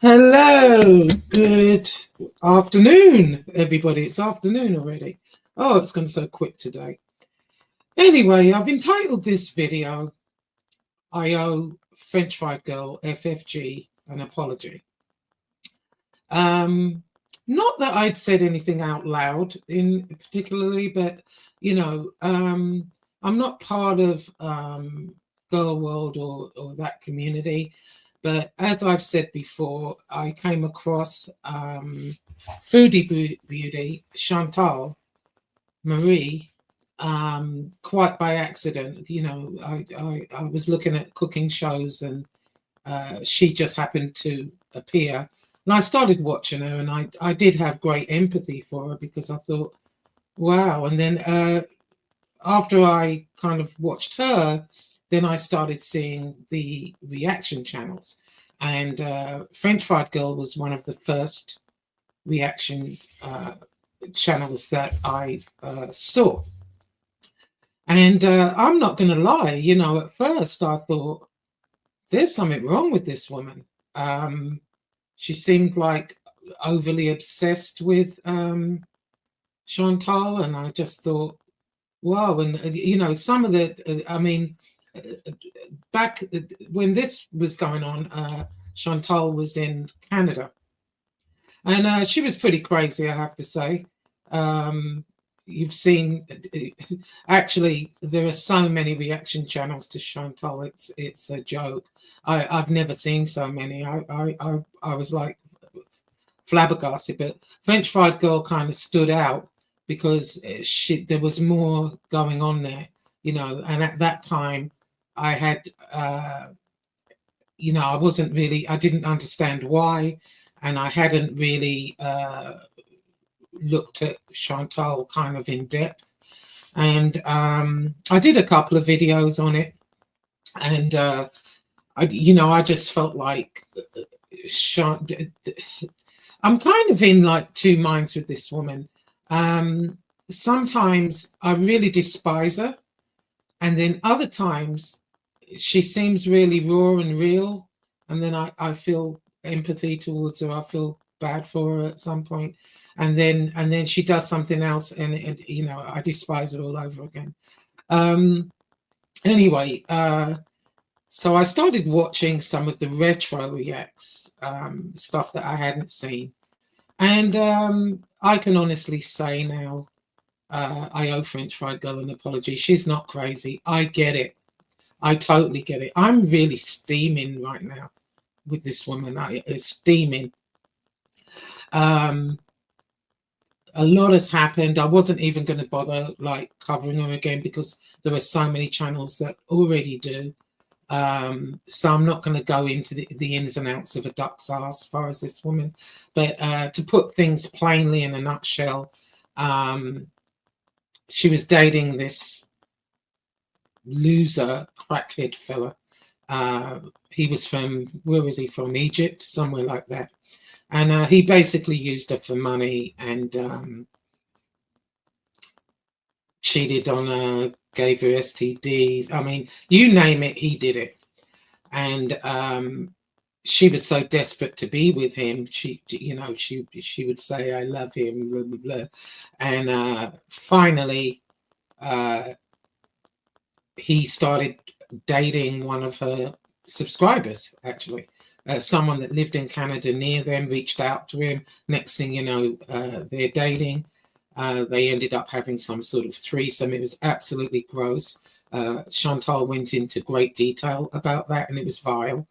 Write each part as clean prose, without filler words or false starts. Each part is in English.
Hello, good afternoon, everybody. It's afternoon already. Oh, it's gone so quick today. Anyway, I've entitled this video, I owe French Fried Girl, FFG, an apology. Not that I'd said anything out loud in particularly, but, I'm not part of Girl World or that community. But as I've said before, I came across Foodie Beauty, Chantal Marie, quite by accident. I was looking at cooking shows and she just happened to appear. And I started watching her and I did have great empathy for her because I thought, wow. And then after I kind of watched her, then I started seeing the reaction channels. And French Fried Girl was one of the first reaction channels that I saw. And I'm not going to lie, at first I thought, there's something wrong with this woman. She seemed like overly obsessed with Chantal, and I just thought, wow. And some of the back when this was going on, Chantal was in Canada, and she was pretty crazy, I have to say. You've seen, actually, there are so many reaction channels to Chantal. It's a joke. I've never seen so many. I was like flabbergasted. But French Fried Girl kind of stood out because there was more going on there, And at that time, I had, I didn't understand why, and I hadn't really looked at Chantal kind of in depth. And I did a couple of videos on it, and I just felt like I'm kind of in like two minds with this woman. Sometimes I really despise her, and then other times she seems really raw and real, and then I feel empathy towards her. I feel bad for her at some point, and then she does something else, and I despise it all over again. Anyway, so I started watching some of the retro reacts, stuff that I hadn't seen, and I can honestly say now, I owe French Fried Girl an apology. She's not crazy. I get it. I totally get it. I'm really steaming right now with this woman. It's steaming. A lot has happened. I wasn't even going to bother like covering her again because there are so many channels that already do. So I'm not going to go into the ins and outs of a duck's ass as far as this woman. But to put things plainly in a nutshell, she was dating this loser crackhead fella. He was from, where was he from? Egypt, somewhere like that. And he basically used her for money and cheated on her, gave her STDs. I mean, you name it, he did it. And she was so desperate to be with him. She would say, "I love him," blah blah blah. And finally, he started dating one of her subscribers, actually. Someone that lived in Canada near them reached out to him. Next thing you know, they're dating. They ended up having some sort of threesome. It was absolutely gross. Chantal went into great detail about that, and it was vile.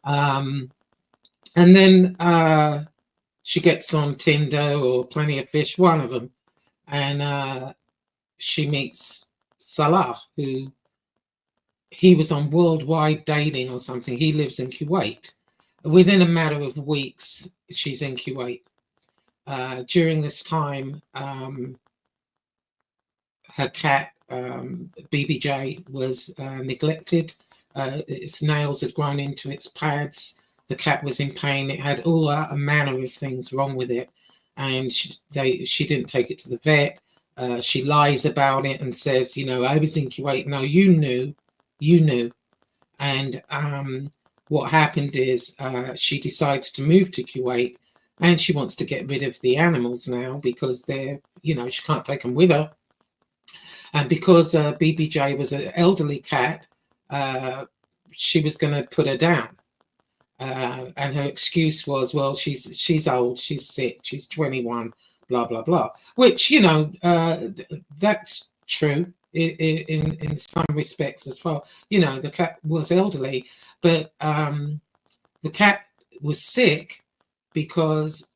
And then she gets on Tinder or Plenty of Fish, one of them, and she meets Salah, who he was on Worldwide Dating or something. He lives in Kuwait. Within a matter of weeks, she's in Kuwait. During this time, her cat, BBJ, was neglected. Its nails had grown into its pads. The cat was in pain. It had all a manner of things wrong with it. And she didn't take it to the vet. She lies about it and says, I was in Kuwait. No, you knew. And what happened is she decides to move to Kuwait, and she wants to get rid of the animals now because they're, she can't take them with her. And because BBJ was an elderly cat, she was going to put her down. And her excuse was, well, she's old, she's sick, she's 21, blah, blah, blah. Which, that's true in some respects as far. The cat was elderly, but the cat was sick because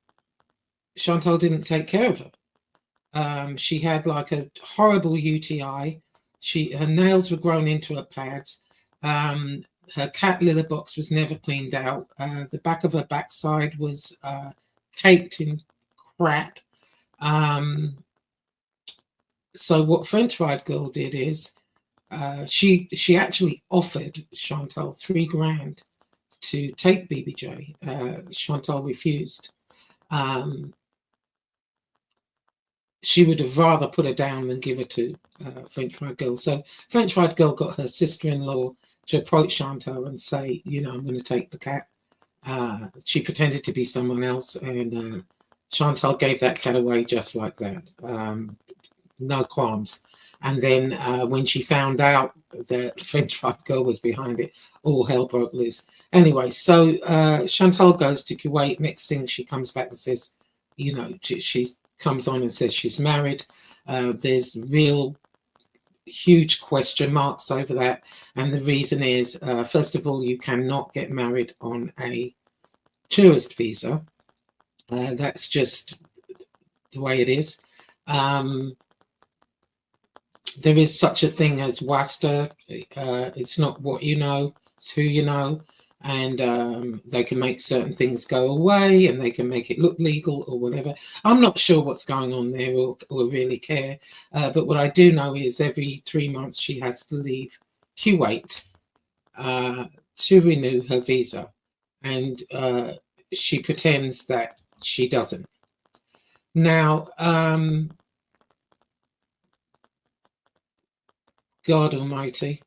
Chantal didn't take care of her. She had like a horrible UTI. Her nails were grown into her pads. Her cat litter box was never cleaned out. The back of her backside was caked in crap. So what French Fried Girl did is she actually offered Chantal $3,000 to take BBJ. Chantal refused. She would have rather put her down than give her to French Fried Girl. So French Fried Girl got her sister-in-law to approach Chantal and say, I'm going to take the cat. She pretended to be someone else, and Chantal gave that cat away just like that. No qualms. And then when she found out that French Fried Girl was behind it, all hell broke loose. Anyway, so Chantal goes to Kuwait. Next thing, she comes back and says, she comes on and says she's married. There's real huge question marks over that. And the reason is, first of all, you cannot get married on a tourist visa. That's just the way it is. There is such a thing as wasta. It's not what you know, it's who you know. And they can make certain things go away, and they can make it look legal or whatever. I'm not sure what's going on there or really care. But what I do know is every 3 months she has to leave Kuwait to renew her visa. And she pretends that she doesn't. Now, God Almighty.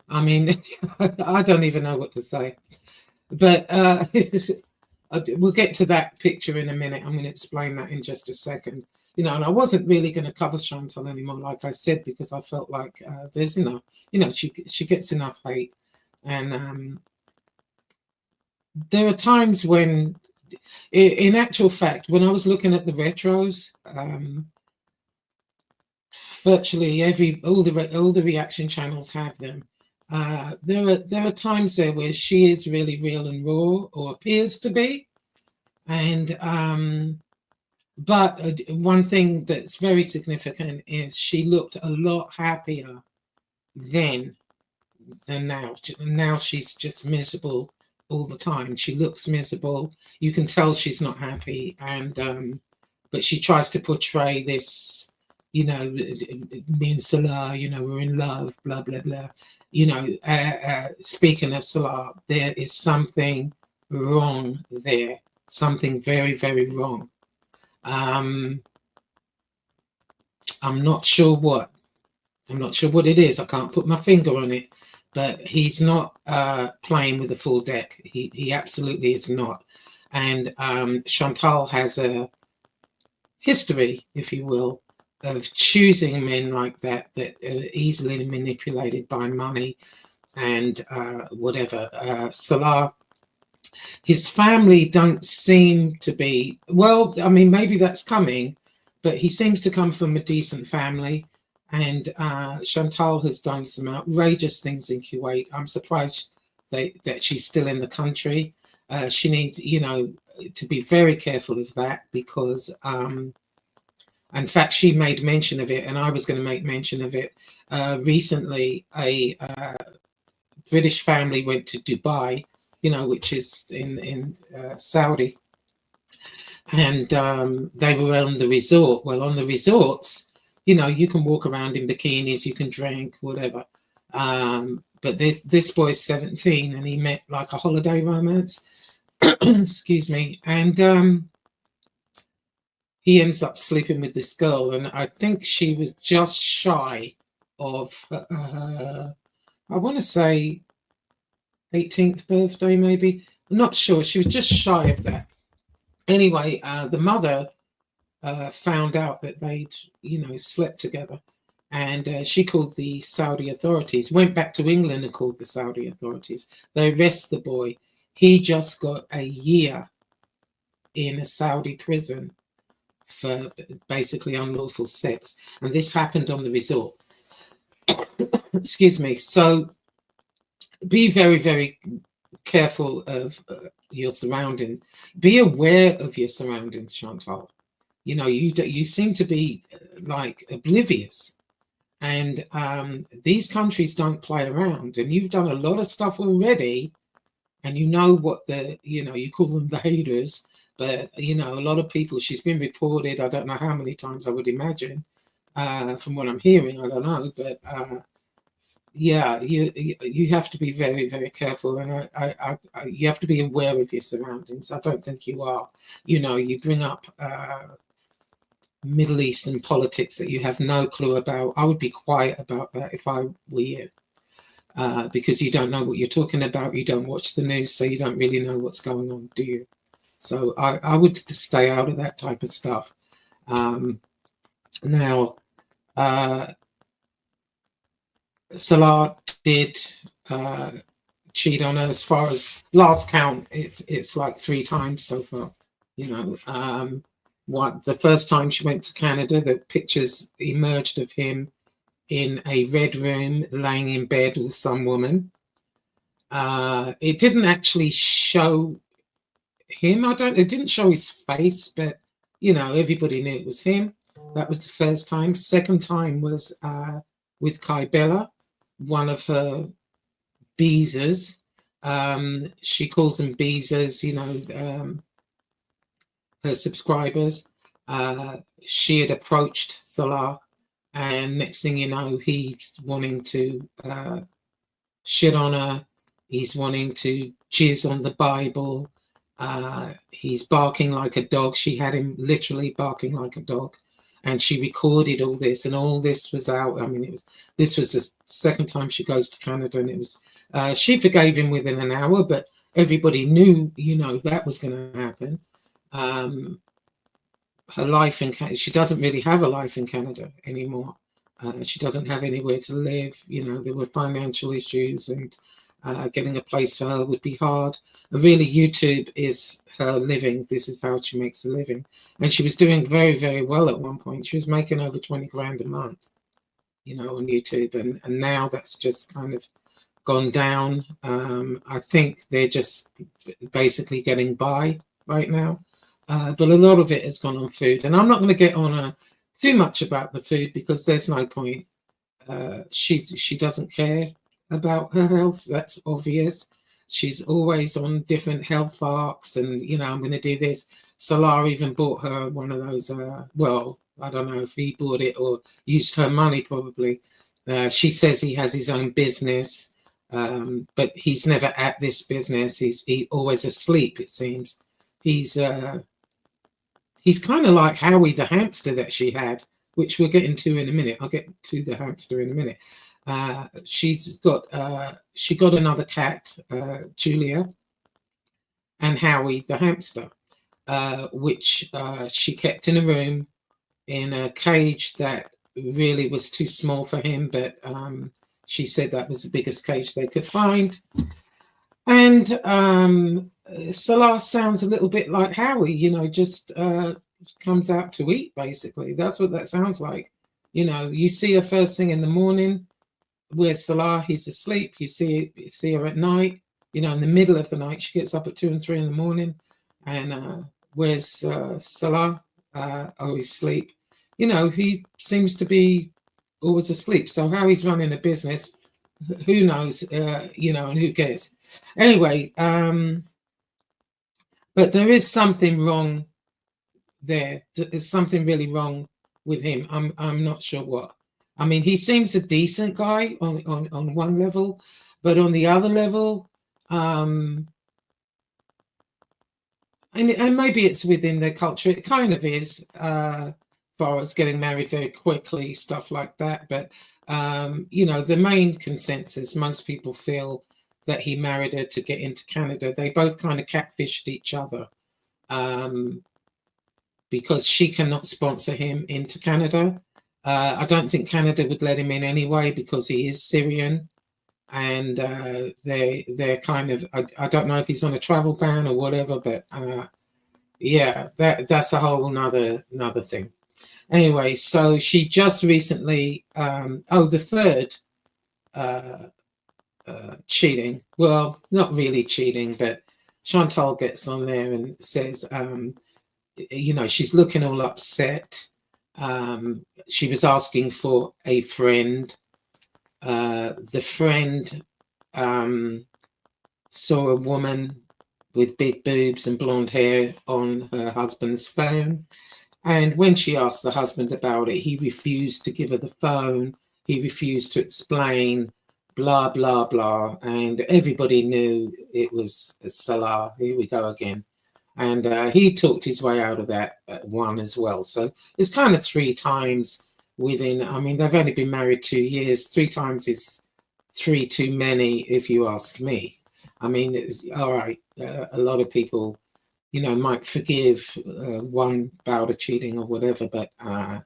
I mean, I don't even know what to say. But we'll get to that picture in a minute. I'm going to explain that in just a second. And I wasn't really going to cover Chantal anymore, like I said, because I felt like there's enough. She gets enough hate. And there are times when, in actual fact, when I was looking at the retros, virtually all the reaction channels have them. There are times there where she is really real and raw, or appears to be, and but one thing that's very significant is she looked a lot happier then than now. Now she's just miserable all the time. She looks miserable. You can tell she's not happy, and but she tries to portray this, me and Salah, we're in love, blah, blah, blah. Speaking of Salah, there is something wrong there. Something very, very wrong. I'm not sure what. I'm not sure what it is. I can't put my finger on it. But he's not playing with a full deck. He absolutely is not. And Chantal has a history, if you will, of choosing men like that are easily manipulated by money and whatever. Salah, his family don't seem to be, well, I mean, maybe that's coming, but he seems to come from a decent family. And Chantal has done some outrageous things in Kuwait. I'm surprised that she's still in the country. She needs, to be very careful of that, because in fact, she made mention of it, and I was going to make mention of it. Recently, a British family went to Dubai, which is in Saudi, and they were on the resort. Well, on the resorts, you can walk around in bikinis, you can drink, whatever. But this boy's 17, and he met like a holiday romance. Excuse me, and he ends up sleeping with this girl, and I think she was just shy of, I want to say 18th birthday, maybe. I'm not sure. She was just shy of that. Anyway, the mother found out that they'd, slept together. And she called the Saudi authorities, went back to England and called the Saudi authorities. They arrest the boy. He just got a year in a Saudi prison for basically unlawful sex. And this happened on the resort. Excuse me. So be very, very careful of your surroundings. Be aware of your surroundings, Chantal. You seem to be like oblivious. And these countries don't play around. And you've done a lot of stuff already. And you know what you call them the haters. But, a lot of people, she's been reported, I don't know how many times, I would imagine, from what I'm hearing, I don't know. But yeah, you have to be very, very careful. And you have to be aware of your surroundings. I don't think you are. You bring up Middle Eastern politics that you have no clue about. I would be quiet about that if I were you, because you don't know what you're talking about. You don't watch the news, so you don't really know what's going on, do you? So I would stay out of that type of stuff. Now, Salah did cheat on her. As far as last count, it's like 3 times so far. The first time she went to Canada, the pictures emerged of him in a red room laying in bed with some woman. It didn't actually show him. It didn't show his face, but everybody knew it was him. That was the first time. Second time was with Kybella, one of her beezers. She calls them beezers, her subscribers. She had approached Salah, and next thing you know, he's wanting to shit on her. He's wanting to jizz on the Bible. He's barking like a dog. She had him literally barking like a dog, and she recorded all this, and all this was out. I mean, this was the second time she goes to Canada, and it was she forgave him within an hour, but everybody knew, that was going to happen. Her life in Canada, she doesn't really have a life in Canada anymore. She doesn't have anywhere to live. There were financial issues, and getting a place for her would be hard. And really, YouTube is her living. This is how she makes a living. And she was doing very, very well at one point. She was making over 20 grand a month, on YouTube. And now that's just kind of gone down. I think they're just basically getting by right now. But a lot of it has gone on food. And I'm not going to get on too much about the food, because there's no point. She doesn't care about her health. That's obvious. She's always on different health arcs, and I'm going to do this. Salah even bought her one of those. Well, I don't know if he bought it or used her money, probably. She says he has his own business, but he's never at this business. He's always asleep, it seems. He's kind of like Howie the hamster that she had, which we'll get into in a minute. I'll get to the hamster in a minute. She got another cat, Julia, and Howie the hamster, which she kept in a room in a cage that really was too small for him, but she said that was the biggest cage they could find. And Salah sounds a little bit like Howie, just comes out to eat, basically. That's what that sounds like. You see her first thing in the morning. Where's Salah? He's asleep. You see her at night, in the middle of the night. She gets up at 2 and 3 in the morning. And where's Salah? He's asleep. He seems to be always asleep. So how he's running a business, who knows, and who cares? Anyway, but there is something wrong there. There's something really wrong with him. I'm not sure what. I mean, he seems a decent guy on one level, but on the other level, and maybe it's within their culture. It kind of is, as far as getting married very quickly, stuff like that. But the main consensus, most people feel that he married her to get into Canada. They both kind of catfished each other because she cannot sponsor him into Canada. I don't think Canada would let him in anyway because he is Syrian, and they're kind of, I don't know if he's on a travel ban or whatever, but yeah, that's a whole another thing. Anyway, so she just recently, the third cheating. Well, not really cheating, but Chantal gets on there and says, she's looking all upset. She was asking for a friend. The friend saw a woman with big boobs and blonde hair on her husband's phone. And when she asked the husband about it, he refused to give her the phone. He refused to explain, blah, blah, blah. And everybody knew it was Salah. Here we go again. And he talked his way out of that one as well. So it's kind of 3 times within, I mean, they've only been married 2 years. 3 times is 3 too many, if you ask me. I mean, it's all right. A lot of people, might forgive one bout of cheating or whatever, but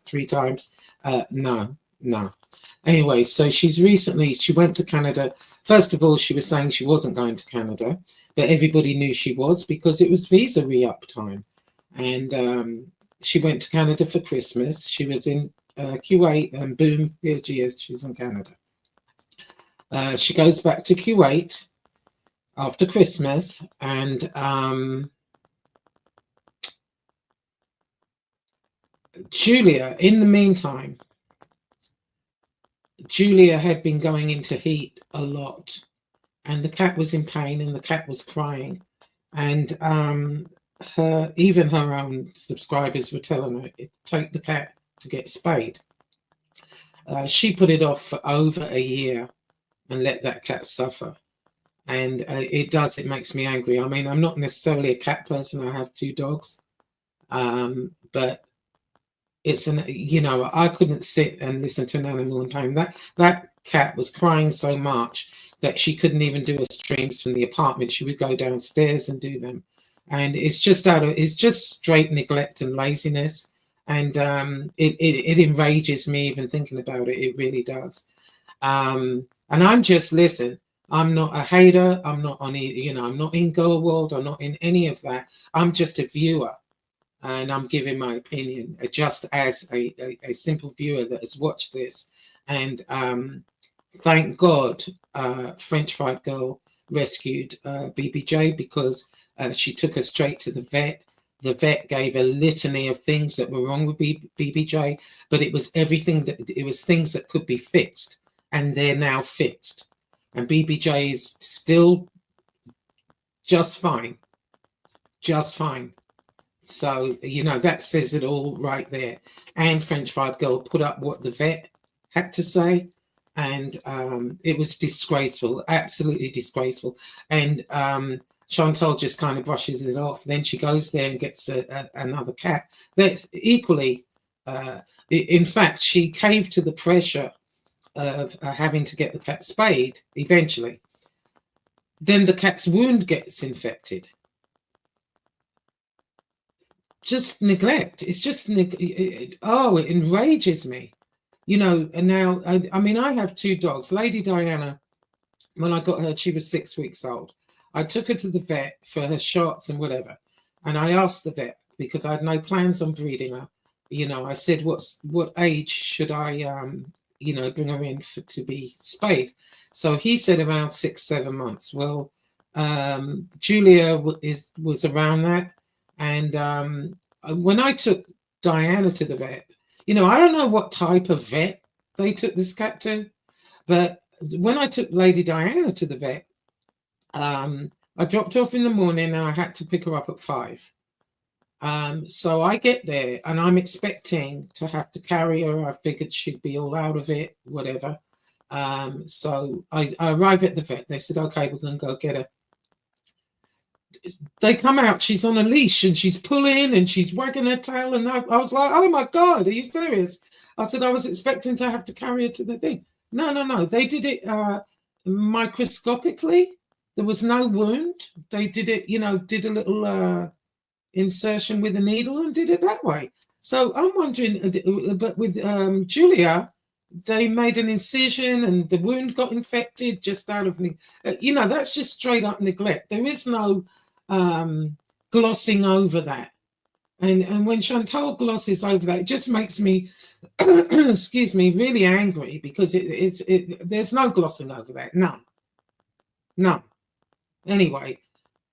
3 times, no. Anyway, so she went to Canada. First of all, she was saying she wasn't going to Canada, but everybody knew she was because it was visa re-up time. And she went to Canada for Christmas. She was in Kuwait, and boom, here she is. She's in Canada. She goes back to Kuwait after Christmas, and Julia, in the meantime, Julia had been going into heat a lot, and the cat was in pain and the cat was crying. And even her own subscribers were telling her, take the cat to get spayed. She put it off for over a year and let that cat suffer. And it makes me angry. I mean, I'm not necessarily a cat person. I have 2 dogs. But it's I couldn't sit and listen to an animal in pain. That cat was crying so much that she couldn't even do her streams from the apartment. She would go downstairs and do them. And it's just straight neglect and laziness. And it enrages me even thinking about it. It really does. And I'm just, listen, I'm not a hater. I'm not on, I'm not in Girl World. I'm not in any of that. I'm just a viewer. And I'm giving my opinion just as a simple viewer that has watched this. And thank God French Fried Girl rescued BBJ, because she took her straight to the vet. The vet gave a litany of things that were wrong with BBJ, but it was things that could be fixed, and they're now fixed. And BBJ is still just fine. Just fine. So, that says it all right there. And French Fried Girl put up what the vet had to say. And it was disgraceful, absolutely disgraceful. And Chantal just kind of brushes it off. Then she goes there and gets another cat. That's equally, in fact, she caved to the pressure of having to get the cat spayed eventually. Then the cat's wound gets infected. Just neglect. It's just, it enrages me. And now, I mean, I have 2 dogs. Lady Diana, when I got her, she was 6 weeks old. I took her to the vet for her shots and whatever. And I asked the vet, because I had no plans on breeding her. I said, what age should I, bring her in to be spayed? So he said around 6-7 months. Well, Julia was around that. And when I took Diana to the vet, I don't know what type of vet they took this cat to, but when I took Lady Diana to the vet, I dropped her off in the morning and I had to pick her up at 5. So I get there and I'm expecting to have to carry her. I figured she'd be all out of it, whatever. So I arrive at the vet. They said, okay, we're going to go get her. They come out, she's on a leash and she's pulling and she's wagging her tail. And I was like, oh my God, are you serious? I said, I was expecting to have to carry her to the thing. No. They did it microscopically. There was no wound. They did it, did a little insertion with a needle and did it that way. So I'm wondering, but with Julia, they made an incision and the wound got infected just out of, that's just straight up neglect. There is no glossing over that. And when Chantal glosses over that, it just makes me, excuse me, really angry, because there's no glossing over that. None. Anyway,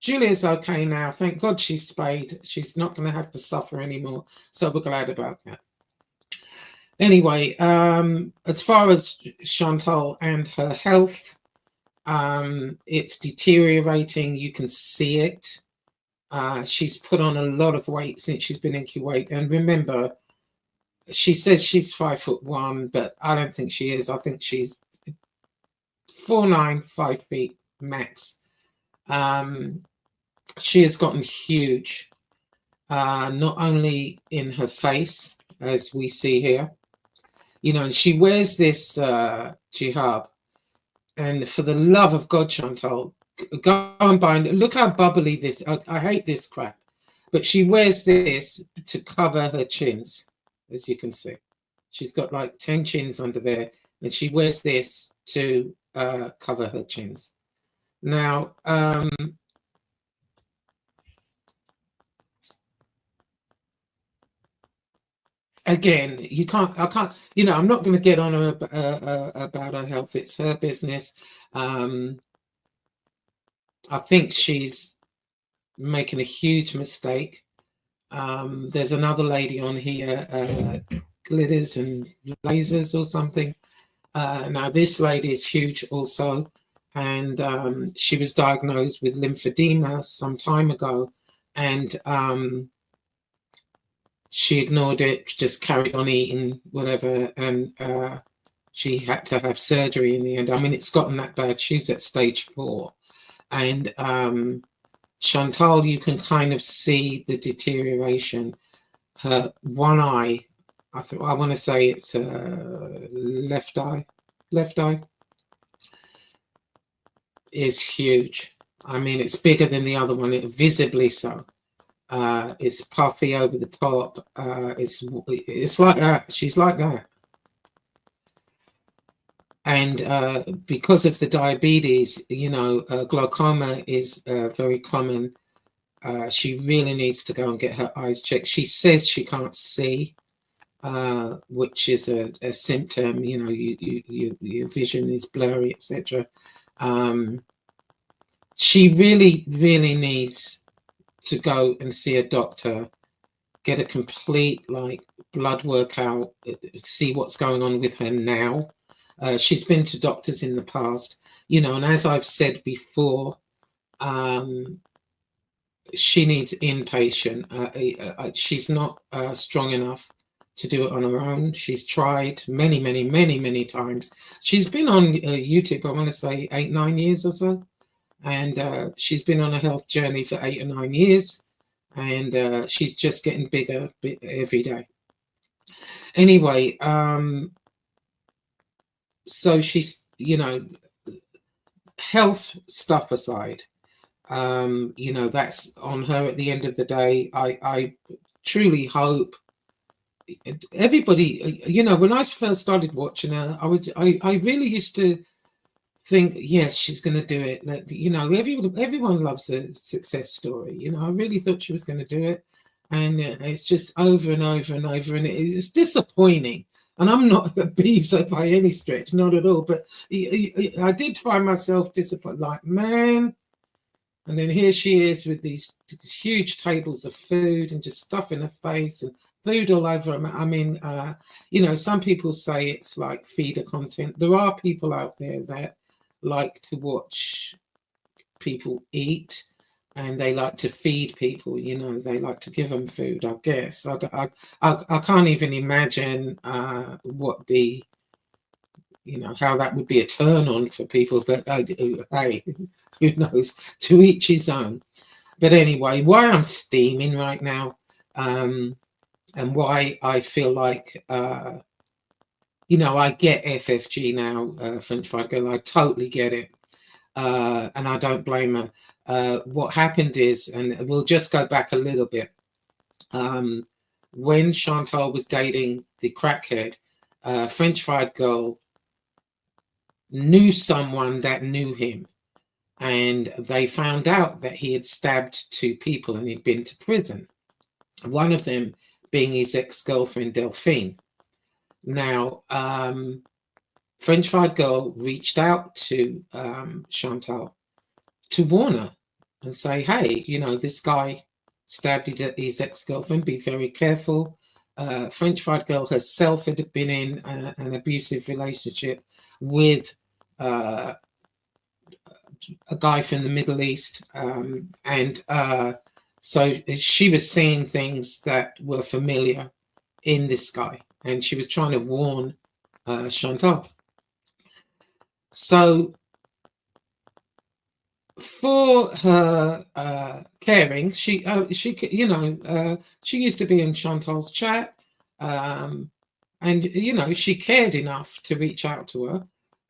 Julia's okay now. Thank God she's spayed. She's not going to have to suffer anymore. So we're glad about that. Anyway, as far as Chantal and her health, it's deteriorating. You can see it. She's put on a lot of weight since she's been in Kuwait. And remember, she says she's 5'1", but I don't think she is. I think she's 4'9", 5 feet max. She has gotten huge, not only in her face, as we see here, and she wears this jihad. And for the love of God, Chantal, go and buy it. Look how bubbly this. I hate this crap, but she wears this to cover her chins, as you can see. She's got like 10 chins under there, and she wears this to cover her chins. Now, again, I can't, I'm not going to get on her about her health. It's her business. I think she's making a huge mistake. There's another lady on here, Glitters and Lasers or something. Now, this lady is huge also. And she was diagnosed with lymphedema some time ago. And she ignored it, just carried on eating whatever, and she had to have surgery in the end. I mean, it's gotten that bad. She's at stage 4. And Chantal, you can kind of see the deterioration. Her one eye, I want to say it's left eye, is huge. I mean, it's bigger than the other one, visibly so. It's puffy over the top. It's like that. She's like that. And because of the diabetes, glaucoma is very common. She really needs to go and get her eyes checked. She says she can't see, which is a symptom. Your vision is blurry, etc. She really, really needs to go and see a doctor, get a complete blood workout, see what's going on with her now. She's been to doctors in the past, and as I've said before, she needs inpatient. She's not strong enough to do it on her own. She's tried many times. She's been on YouTube, I want to say 8-9 years or so. And she's been on a health journey for 8 or 9 years, and she's just getting bigger every day. Anyway, so she's, health stuff aside, that's on her at the end of the day. I truly hope everybody, when I first started watching her, I really used to think, yes, she's going to do it. Everyone loves a success story. I really thought she was going to do it, and it's just over and over and over, and it's disappointing. And I'm not a beezer by any stretch, not at all. But I did find myself disappointed, like, man. And then here she is with these huge tables of food and just stuff in her face and food all over them. I mean, some people say it's like feeder content. There are people out there that like to watch people eat, and they like to feed people. They like to give them food, I guess. I can't even imagine what the how that would be a turn on for people, but hey, who knows, to each his own. But anyway, why I'm steaming right now, and why I feel like I get FFG now, French Fried Girl. I totally get it. and I don't blame her. What happened is, and we'll just go back a little bit. When Chantal was dating the crackhead, French Fried Girl knew someone that knew him, and they found out that he had stabbed 2 people and he'd been to prison. One of them being his ex-girlfriend Delphine. Now, French Fried Girl reached out to Chantal to warn her and say, hey, you know, this guy stabbed his ex-girlfriend, be very careful. French Fried Girl herself had been in an abusive relationship with a guy from the Middle East, and so she was seeing things that were familiar in this guy, and she was trying to warn Chantal. So for her caring, she you know, she used to be in Chantal's chat, and you know, she cared enough to reach out to her.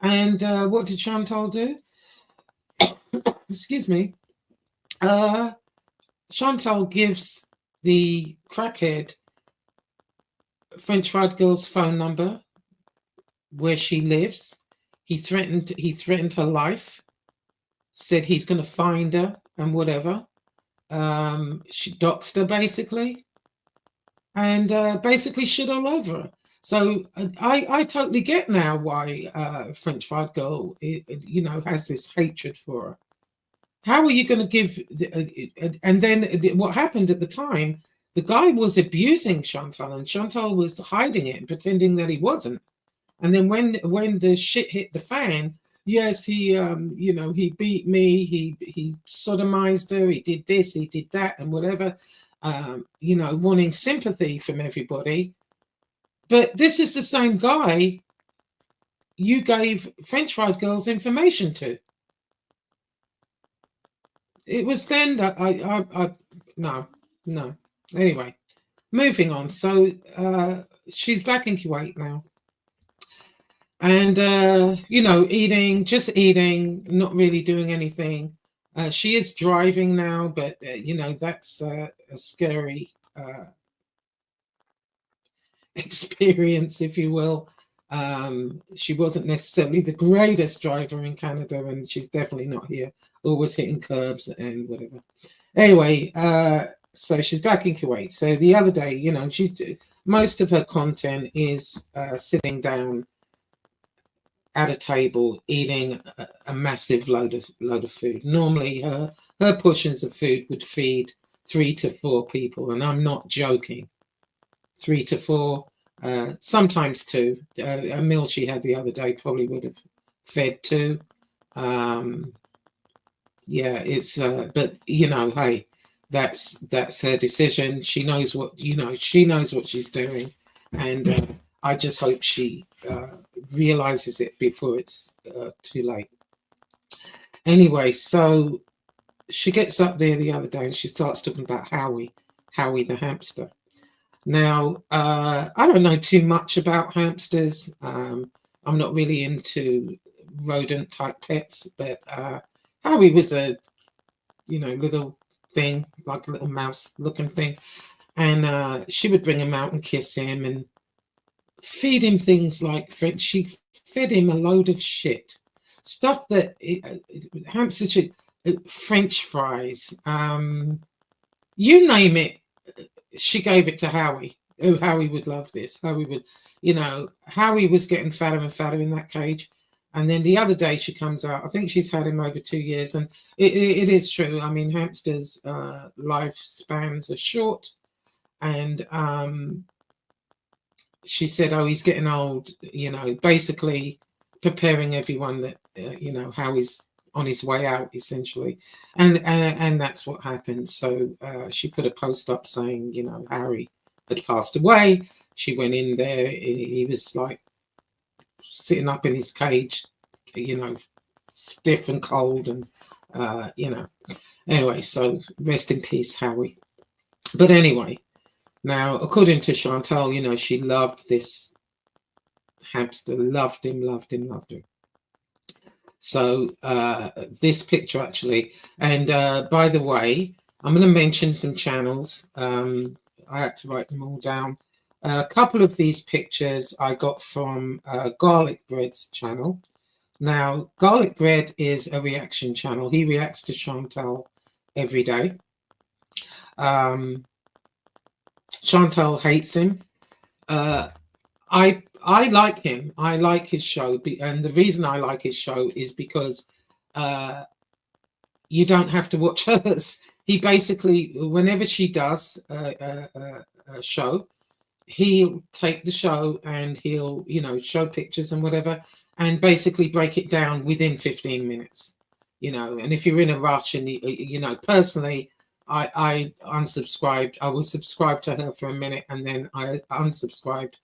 And what did Chantal do? Excuse me. Chantal gives the crackhead French Fried Girl's phone number, where she lives. He threatened her life, said he's going to find her and whatever. She doxed her basically, and basically shit all over her. So I totally get now why French Fried Girl, you know, has this hatred for her. How are you going to give? And then what happened at the time? The guy was abusing Chantal, and Chantal was hiding it and pretending that he wasn't. And then when the shit hit the fan, yes, he you know, he beat me, he sodomized her, he did this, he did that, and whatever, you know, wanting sympathy from everybody. But this is the same guy you gave French Fried Girl's information to. It was then that I no. Anyway, moving on. So she's back in Kuwait now. And, you know, just eating, not really doing anything. She is driving now, but, you know, that's a scary experience, if you will. She wasn't necessarily the greatest driver in Canada, and she's definitely not here, always hitting curbs and whatever. Anyway, so she's back in Kuwait. So the other day, you know, most of her content is sitting down at a table eating a massive load of food. Normally her portions of food would feed 3 to 4 people, and I'm not joking. 3 to 4, sometimes 2. A meal she had the other day probably would have fed 2. Yeah, it's but you know, hey, that's her decision. She knows what, you know, she knows what she's doing, and I just hope she realizes it before it's too late. Anyway, so she gets up there the other day and she starts talking about Howie the hamster. Now, I don't know too much about hamsters. I'm not really into rodent type pets, but Howie was a, you know, little thing, like a little mouse looking thing. And she would bring him out and kiss him and feed him things like French. She fed him a load of shit, stuff that hamster shit, French fries, you name it. She gave it to Howie. Oh, Howie would love this. Howie would, you know, Howie was getting fatter and fatter in that cage. And then the other day she comes out, I think she's had him over 2 years. And it is true. I mean, hamsters' lifespans are short. And she said, oh, he's getting old, you know, basically preparing everyone that, you know, Howie's on his way out, essentially. And that's what happened. So she put a post up saying, you know, Harry had passed away. She went in there. He was like sitting up in his cage, you know, stiff and cold, and you know. Anyway, so rest in peace, Howie. But anyway, now according to Chantal, you know, she loved this hamster, loved him. So this picture actually, and by the way, I'm going to mention some channels. I had to write them all down. A couple of these pictures I got from Garlic Bread's channel. Now, Garlic Bread is a reaction channel. He reacts to Chantal every day. Chantal hates him. I like him. I like his show, and the reason I like his show is because you don't have to watch hers. He basically, whenever she does a show, he'll take the show and he'll, show pictures and whatever, and basically break it down within 15 minutes. And if you're in a rush, and personally, I unsubscribed. I was subscribed to her for a minute, and then I unsubscribed,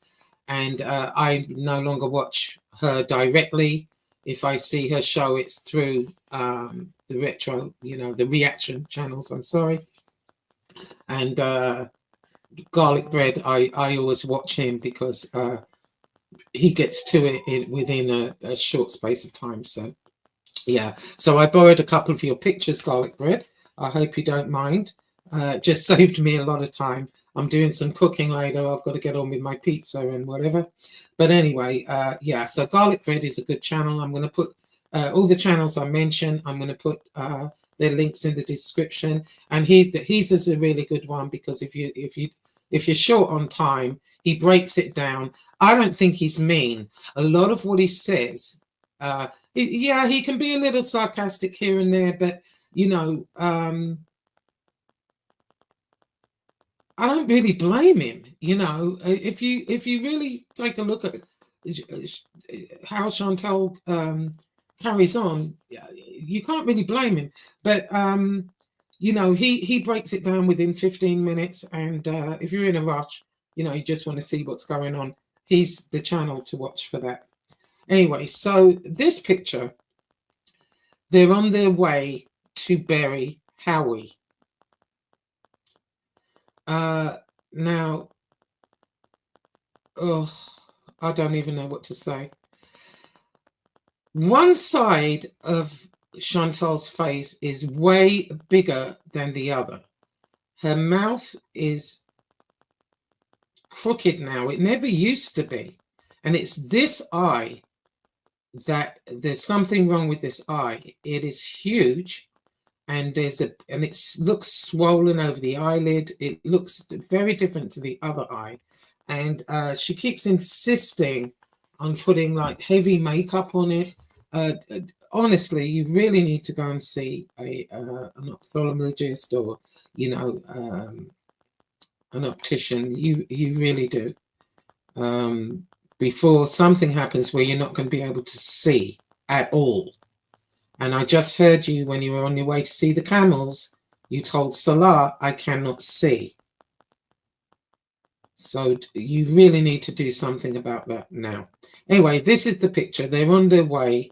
and I no longer watch her directly. If I see her show, it's through the retro, the reaction channels. I'm sorry. And Garlic Bread, I always watch him because he gets to it within a short space of time. So yeah, so I borrowed a couple of your pictures, Garlic Bread. I hope you don't mind. Just saved me a lot of time. I'm doing some cooking later. I've got to get on with my pizza and whatever. But anyway, yeah, so Garlic Bread is a good channel. I'm going to put all the channels I mentioned. I'm going to put their links in the description. And he's is a really good one, because if you're short on time, he breaks it down. I don't think he's mean. A lot of what he says, yeah, he can be a little sarcastic here and there, but I don't really blame him. If you really take a look at how Chantal carries on, you can't really blame him. But he breaks it down within 15 minutes, and if you're in a rush, you just want to see what's going on, he's the channel to watch for that. Anyway, so this picture, they're on their way to bury Howie. Now, I don't even know what to say. One side of Chantal's face is way bigger than the other. Her mouth is crooked now. It never used to be. And it's this eye that there's something wrong with this eye. It is huge. And it looks swollen over the eyelid. It looks very different to the other eye. And she keeps insisting on putting like heavy makeup on it. Honestly, you really need to go and see an ophthalmologist or, an optician. You really do. Before something happens where you're not going to be able to see at all. And I just heard you when you were on your way to see the camels, you told Salah, I cannot see. So you really need to do something about that now. Anyway, this is the picture. They're on their way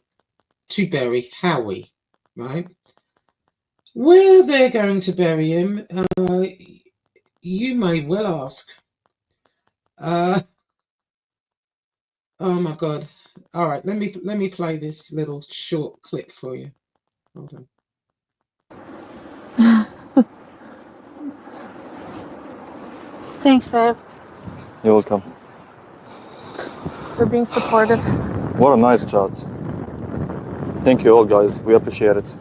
to bury Howie, right? Where they're going to bury him, you may well ask. Oh my God. All right, let me play this little short clip for you. Hold on. Thanks, babe. You're welcome. For being supportive. What a nice chat. Thank you all, guys. We appreciate it.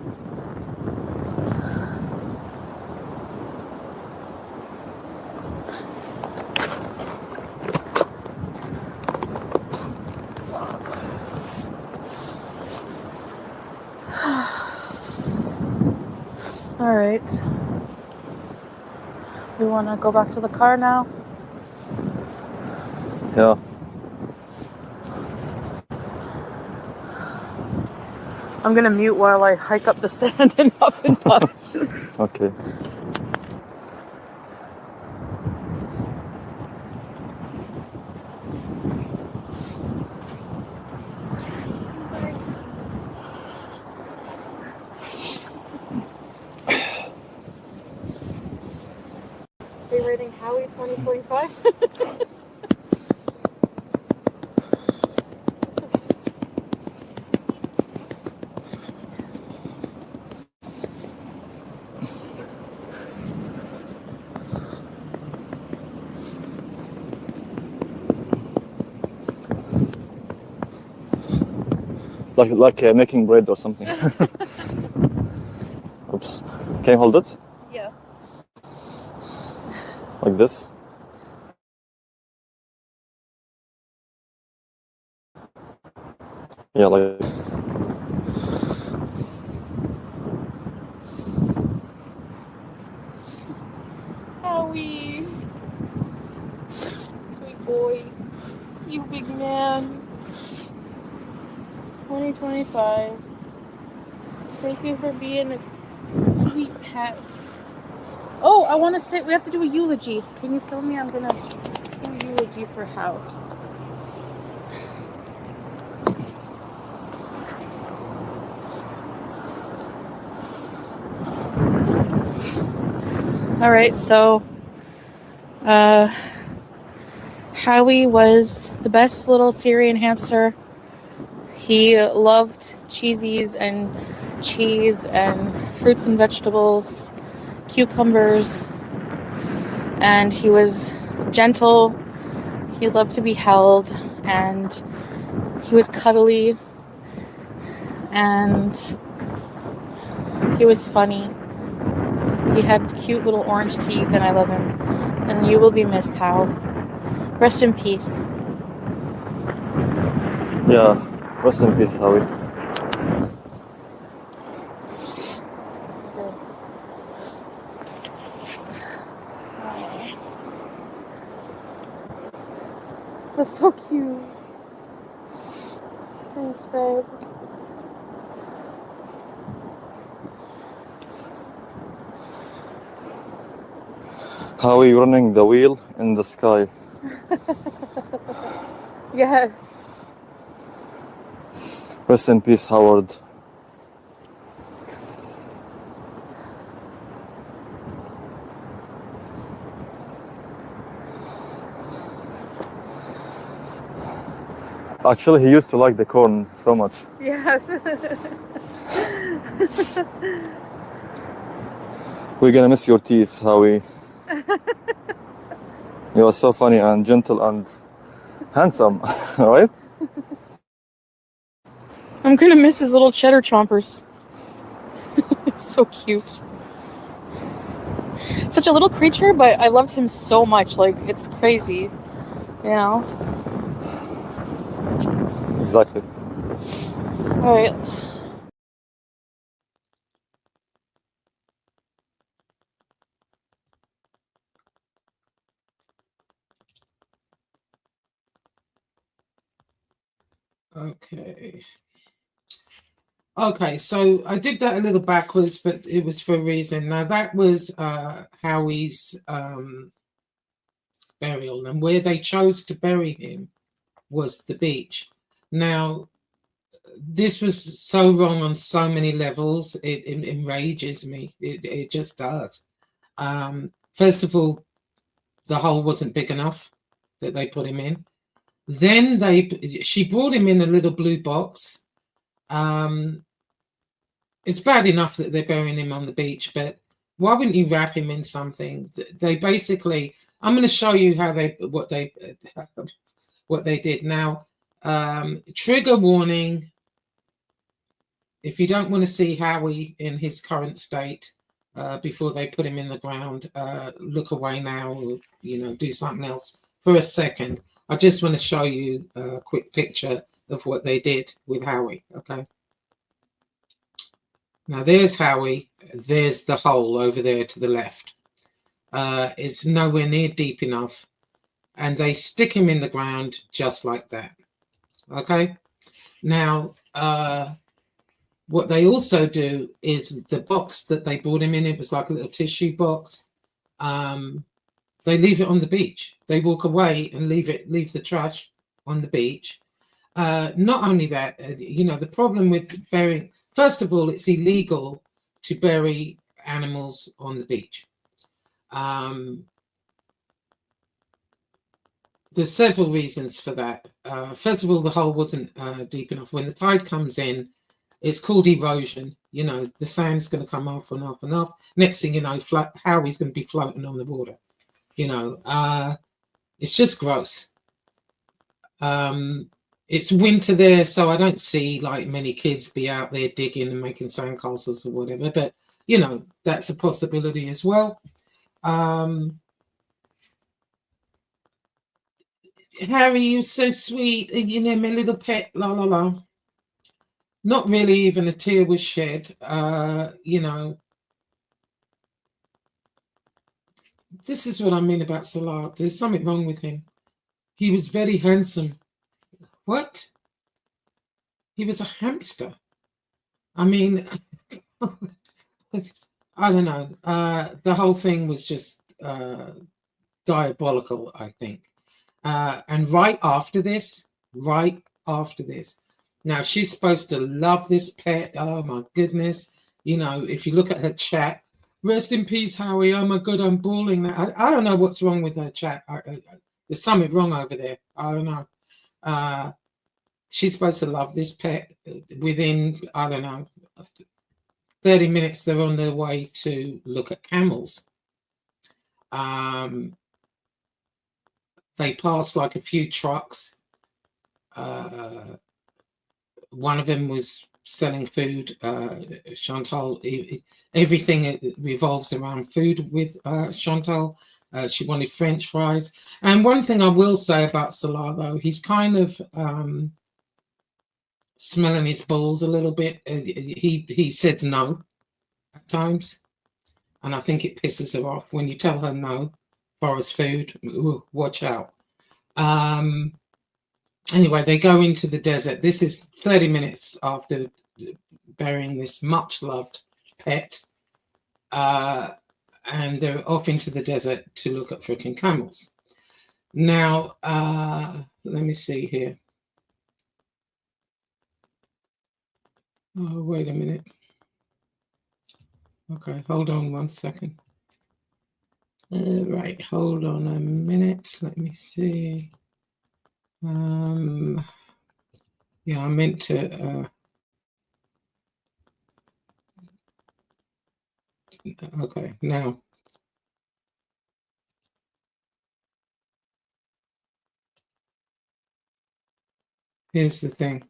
All right. We want to go back to the car now? Yeah. I'm going to mute while I hike up the sand and huff and puff. Okay. Are you rating Howie 2045? like making bread or something. Oops. Can you hold it Yeah. like this? Yeah, like. Howie. Sweet boy. You big man. 2025. Thank you for being a sweet pet. Oh, I want to say, we have to do a eulogy. Can you film me? I'm going to do a eulogy for Howie. All right, so Howie was the best little Syrian hamster. He loved cheesies and cheese and fruits and vegetables, cucumbers, and he was gentle. He loved to be held, and he was cuddly, and he was funny. He had cute little orange teeth, and I love him. And you will be missed, Hal. Rest in peace. Yeah, rest in peace, Howie. That's so cute. Thanks, babe. Howie running the wheel in the sky. Yes. Rest in peace, Howard. Actually, he used to like the corn so much. Yes. We're gonna miss your teeth, Howie. You are so funny and gentle and handsome, right? I'm gonna miss his little cheddar chompers. So cute. Such a little creature, but I loved him so much. Like, it's crazy. You know? Exactly. All right. Okay. Okay, so I did that a little backwards, but it was for a reason. Now that was Howie's burial, and where they chose to bury him was the beach. Now, this was so wrong on so many levels. It enrages me. It just does. First of all, the hole wasn't big enough that they put him in. Then she brought him in a little blue box. It's bad enough that they're burying him on the beach, but why wouldn't you wrap him in something? They basically, I'm going to show you what they did. Now, trigger warning. If you don't want to see Howie in his current state before they put him in the ground, look away now, or do something else for a second. I just want to show you a quick picture of what they did with Howie. Okay. Now there's Howie. There's the hole over there to the left. It's nowhere near deep enough, and they stick him in the ground just like that. Okay. Now, what they also do is the box that they brought him in, it was like a little tissue box. They leave it on the beach. They walk away and leave the trash on the beach. Not only that, the problem with burying, first of all, it's illegal to bury animals on the beach. There's several reasons for that. First of all, the hole wasn't deep enough. When the tide comes in, it's called erosion. The sand's going to come off and off and off. Next thing you know, Howie's going to be floating on the water. It's just gross. it's winter there, so I don't see like many kids be out there digging and making sandcastles or whatever, but you know, that's a possibility as well. Harry, you're so sweet, you know, my little pet, la la la. Not really even a tear was shed. You know, this is what I mean about Salah. There's something wrong with him. He was very handsome. What? He was a hamster. I mean, I don't know. The whole thing was just diabolical, I think. And right after this, now she's supposed to love this pet. Oh my goodness. You know, if you look at her chat, rest in peace, Howie. Oh my God, I'm bawling. I don't know what's wrong with her chat. There's something wrong over there. I don't know. She's supposed to love this pet. Within, I don't know, 30 minutes, they're on their way to look at camels. They passed like a few trucks. One of them was selling food. Chantal, everything revolves around food with Chantal. She wanted French fries. And one thing I will say about Salah, though, he's kind of smelling his balls a little bit. He says no at times. And I think it pisses her off when you tell her no. Forest food, ooh, watch out. Anyway, they go into the desert. This is 30 minutes after burying this much loved pet, and they're off into the desert to look at freaking camels. Now, let me see here. Oh, wait a minute. Okay, hold on one second. Right, hold on a minute. Let me see. Yeah, I meant to. Okay, now. Here's the thing.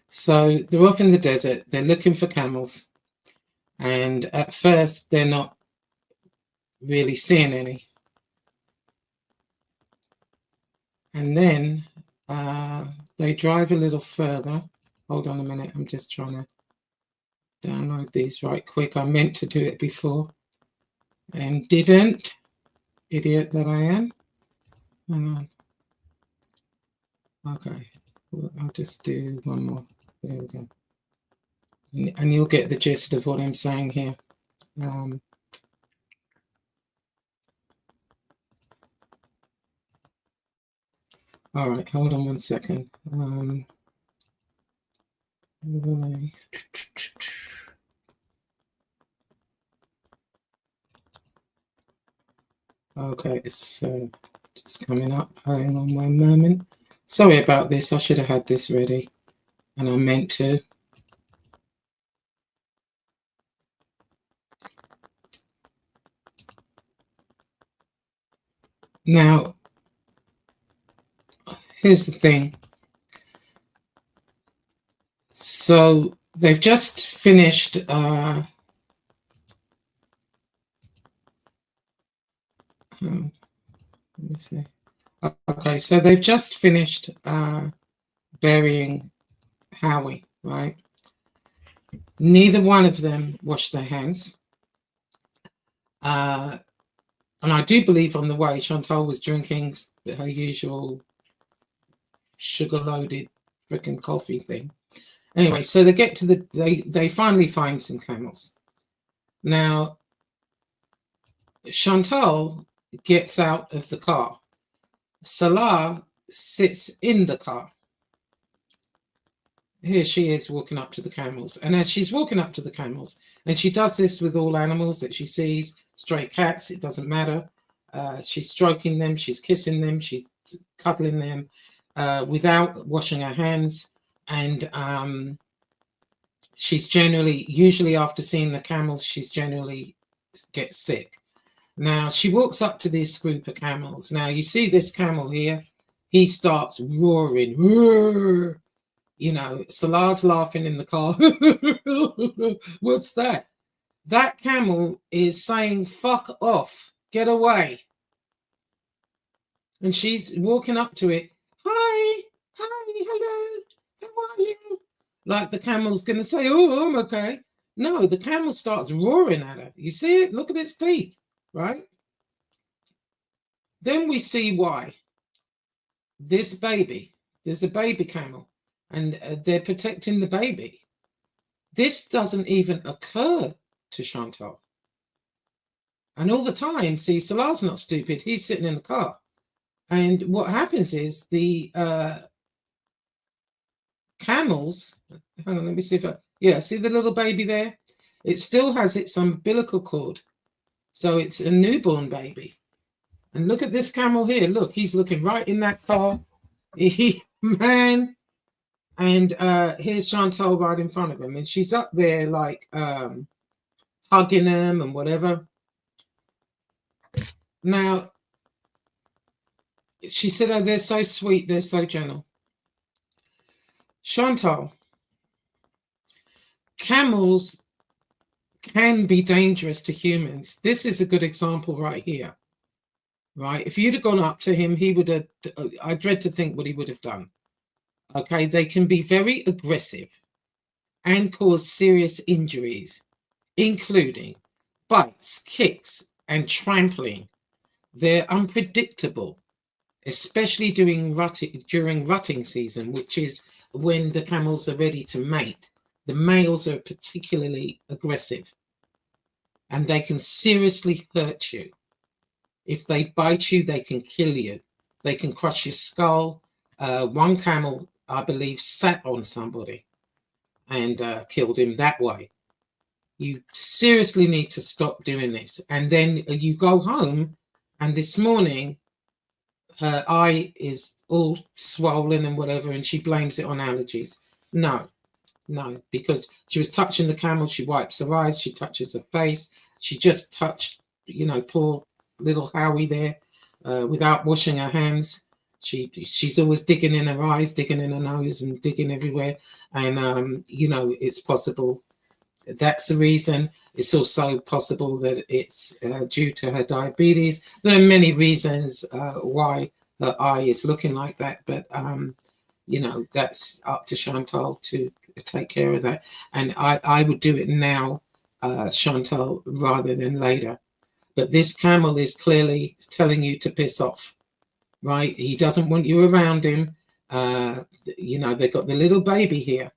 So they're off in the desert. They're looking for camels, and at first they're not really seeing any, and then they drive a little further. Hold on a minute, I'm just trying to download these right quick. I meant to do it before and didn't. Idiot that I am. Hang on. Okay, well, I'll just do one more. There we go, and you'll get the gist of what I'm saying here. All right, hold on one second. Okay, it's just coming up. Hang on one moment. Sorry about this. I should have had this ready, and I meant to. Now, here's the thing. So they've just finished let me see. Okay, so they've just finished burying Howie, right? Neither one of them washed their hands. And I do believe on the way, Chantal was drinking her usual sugar-loaded freaking coffee thing. Anyway, so they get to they finally find some camels. Now, Chantal gets out of the car. Salah sits in the car. Here she is walking up to the camels. And as she's walking up to the camels, and she does this with all animals that she sees, stray cats, it doesn't matter. She's stroking them, she's kissing them, she's cuddling them without washing her hands. And she's usually after seeing the camels, she's generally gets sick. Now, she walks up to this group of camels. Now, you see this camel here. he starts roaring. "Roar." You know, Salar's laughing in the car. What's that? That camel is saying, fuck off, get away. And she's walking up to it. Hi, hello, how are you? Like the camel's going to say, oh, I'm okay. No, the camel starts roaring at her. You see it? Look at its teeth, right? Then we see why. This baby, there's a baby camel, and they're protecting the baby. This doesn't even occur to Chantal. And all the time, see, Salar's not stupid. He's sitting in the car. And what happens is the camels, hang on, let me see if see the little baby there? It still has its umbilical cord. So it's a newborn baby. And look at this camel here. Look, he's looking right in that car. Man. And here's Chantal right in front of him. And she's up there like hugging him and whatever. Now, she said, oh, they're so sweet. They're so gentle. Chantal, camels can be dangerous to humans. This is a good example right here. Right? If you'd have gone up to him, he would have, I dread to think what he would have done. Okay, they can be very aggressive and cause serious injuries, including bites, kicks, and trampling. They're unpredictable, especially during rutting season, which is when the camels are ready to mate. The males are particularly aggressive, and they can seriously hurt you. If they bite you, they can kill you. They can crush your skull. One camel, I believe, sat on somebody and killed him that way. You seriously need to stop doing this. And then you go home, and this morning, her eye is all swollen and whatever, and she blames it on allergies. No, because she was touching the camel. She wipes her eyes. She touches her face. She just touched, poor little Howie there without washing her hands. She's always digging in her eyes, digging in her nose, and digging everywhere. And, it's possible that's the reason. It's also possible that it's due to her diabetes. There are many reasons why her eye is looking like that, but that's up to Chantal to take care of that. And I would do it now, Chantal, rather than later. But this camel is clearly telling you to piss off, right? He doesn't want you around him. They've got the little baby here.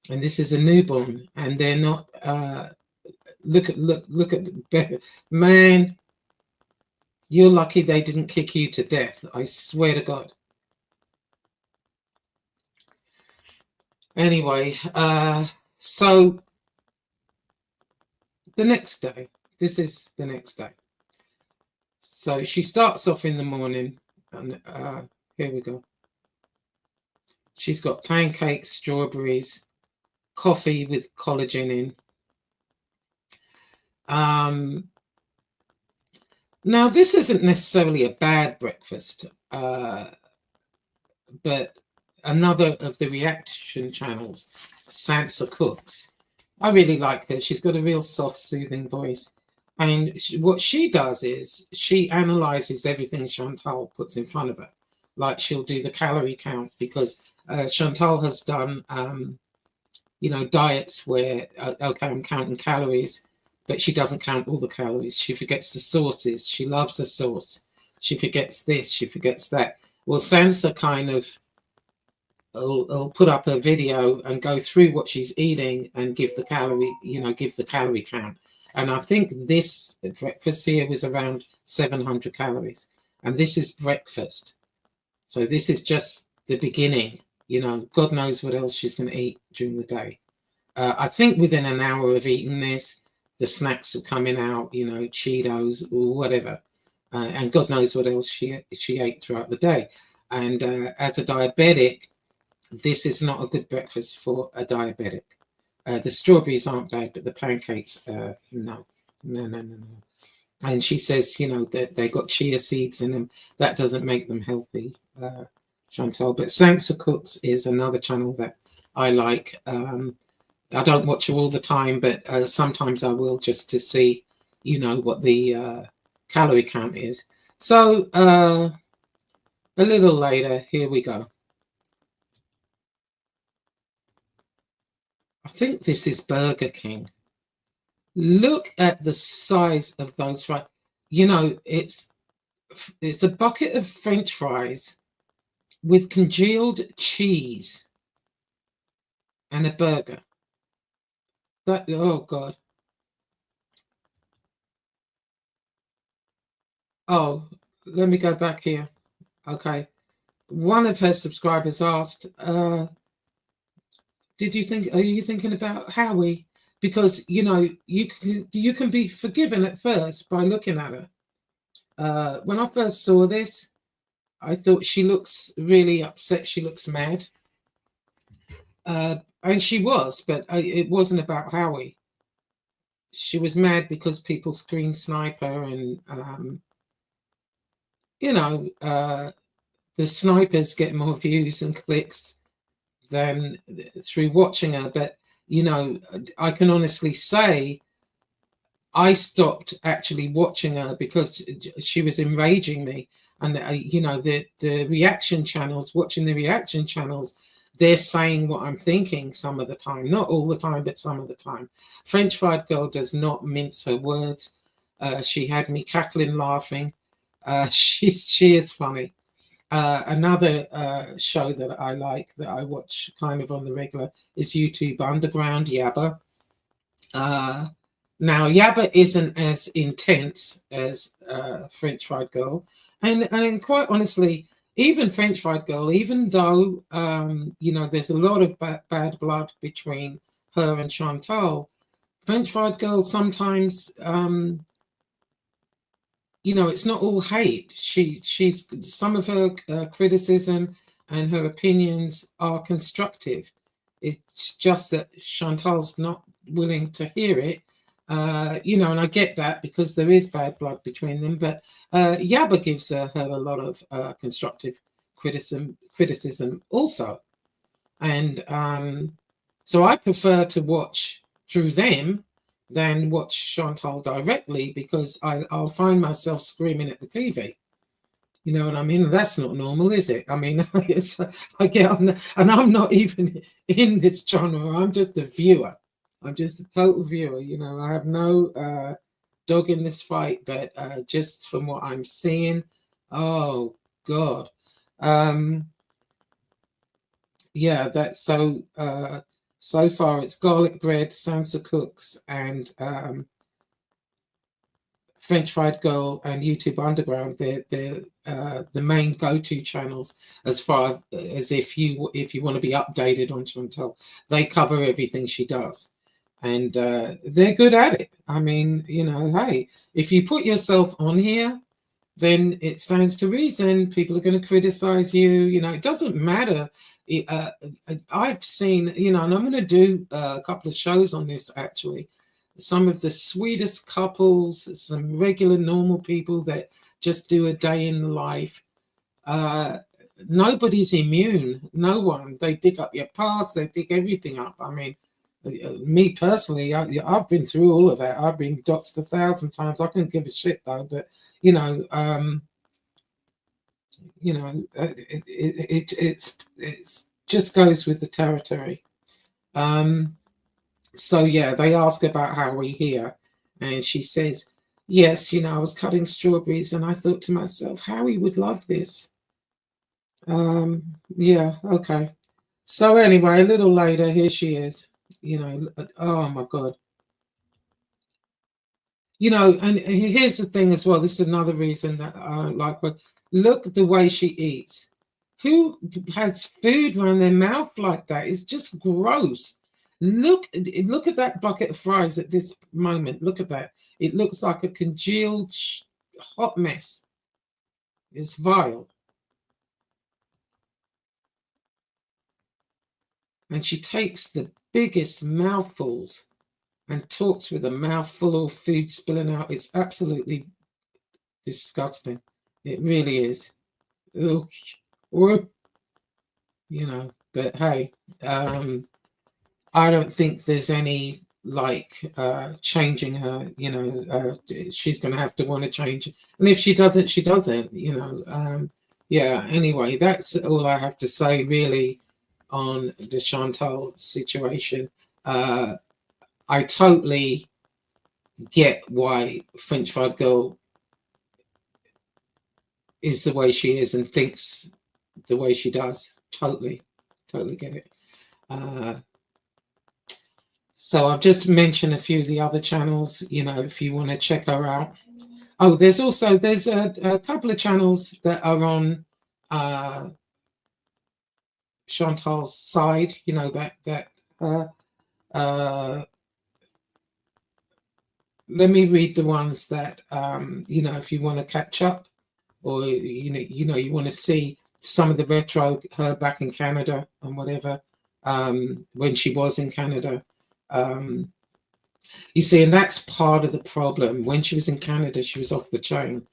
And this is a newborn, and they're not. Look at the man. You're lucky they didn't kick you to death. I swear to God. Anyway, so the next day. This is the next day. So she starts off in the morning, and here we go. She's got pancakes, strawberries, coffee with collagen in. Now, this isn't necessarily a bad breakfast, but another of the reaction channels, Sansa Cooks. I really like her. She's got a real soft, soothing voice. And what she does is she analyzes everything Chantal puts in front of her. Like she'll do the calorie count, because Chantal has done diets where, okay, I'm counting calories, but she doesn't count all the calories. She forgets the sauces. She loves the sauce. She forgets this. She forgets that. Well, Sansa kind of will put up a video and go through what she's eating and give the calorie count. And I think this breakfast here was around 700 calories. And this is breakfast. So this is just the beginning. God knows what else she's going to eat during the day. I think within an hour of eating this, the snacks are coming out, Cheetos or whatever. And God knows what else she ate throughout the day. And as a diabetic, this is not a good breakfast for a diabetic. The strawberries aren't bad, but the pancakes, no. And she says, you know, that they got chia seeds in them. That doesn't make them healthy, Chantal. But Sansa Cooks is another channel that I like. I don't watch her all the time, but sometimes I will, just to see, you know, what the calorie count is. So a little later, here we go. I think this is Burger King. Look at the size of those fries. You know, it's a bucket of French fries with congealed cheese and a burger. That, oh God. Oh, let me go back here. Okay. One of her subscribers asked, are you thinking about Howie? Because, you know, you can be forgiven at first by looking at her. When I first saw this, I thought she looks really upset. She looks mad. And she was, but it wasn't about Howie. She was mad because people screen snipe her, and, you know, the snipers get more views and clicks than through watching her. But, you know, I can honestly say I stopped actually watching her because she was enraging me. And, you know, the reaction channels, watching the reaction channels, they're saying what I'm thinking some of the time. Not all the time, but some of the time. French Fried Girl does not mince her words. She had me cackling, laughing. She is funny. Another show that I like, that I watch kind of on the regular, is YouTube Underground, Yabba. Now, Yabba isn't as intense as French Fried Girl. And quite honestly, even French Fried Girl, even though, you know, there's a lot of bad blood between her and Chantal, French Fried Girl sometimes, you know, it's not all hate. She's some of her criticism and her opinions are constructive. It's just that Chantal's not willing to hear it. You know, and I get that because there is bad blood between them. But Yabba gives her a lot of constructive criticism also. And so I prefer to watch through them than watch Chantal directly, because I'll find myself screaming at the TV. You know what I mean? That's not normal, is it? I mean, I get on, and I'm not even in this genre. I'm just a viewer. I'm just a total viewer. You know, I have no dog in this fight, but just from what I'm seeing, oh God. Yeah, that's so so far it's Garlic Bread, Sansa Cooks, and French Fried Girl and YouTube Underground. They're the main go-to channels as far as if you want to be updated on Chantal. They cover everything she does, and they're good at it. I mean, you know, hey, if you put yourself on here, then it stands to reason people are going to criticize you. You know, it doesn't matter. I've seen, you know, and I'm going to do a couple of shows on this actually. Some of the sweetest couples, some regular normal people that just do a day in the life. Nobody's immune. No one. They dig up your past. They dig everything up. I mean, me personally, I've been through all of that. I've been doxed 1,000 times. I couldn't give a shit though. But you know, it's just goes with the territory. So yeah, they ask about Howie here, and she says, yes, you know, I was cutting strawberries and I thought to myself, Howie would love this. Yeah, okay. So anyway, a little later, here she is. You know, oh my God. You know, and here's the thing as well. This is another reason that I don't like her. Look at the way she eats. Who has food around their mouth like that? It's just gross. Look at that bucket of fries at this moment. Look at that. It looks like a congealed hot mess. It's vile. And she takes the biggest mouthfuls and talks with a mouth full of food spilling out. It's absolutely disgusting. It really is. Ugh. Or, you know, but hey, I don't think there's any changing her, you know. She's going to have to want to change, and if she doesn't, she doesn't, you know. Yeah, anyway, that's all I have to say really on the Chantal situation. I totally get why French Fried Girl is the way she is and thinks the way she does. Totally get it. So I've just mentioned a few of the other channels, you know, if you want to check her out. Oh, there's a couple of channels that are on Chantal's side, you know, let me read the ones that you know, if you want to catch up, or you know you want to see some of the retro, her back in Canada and whatever, when she was in Canada. You see, and that's part of the problem. When she was in Canada, she was off the chain.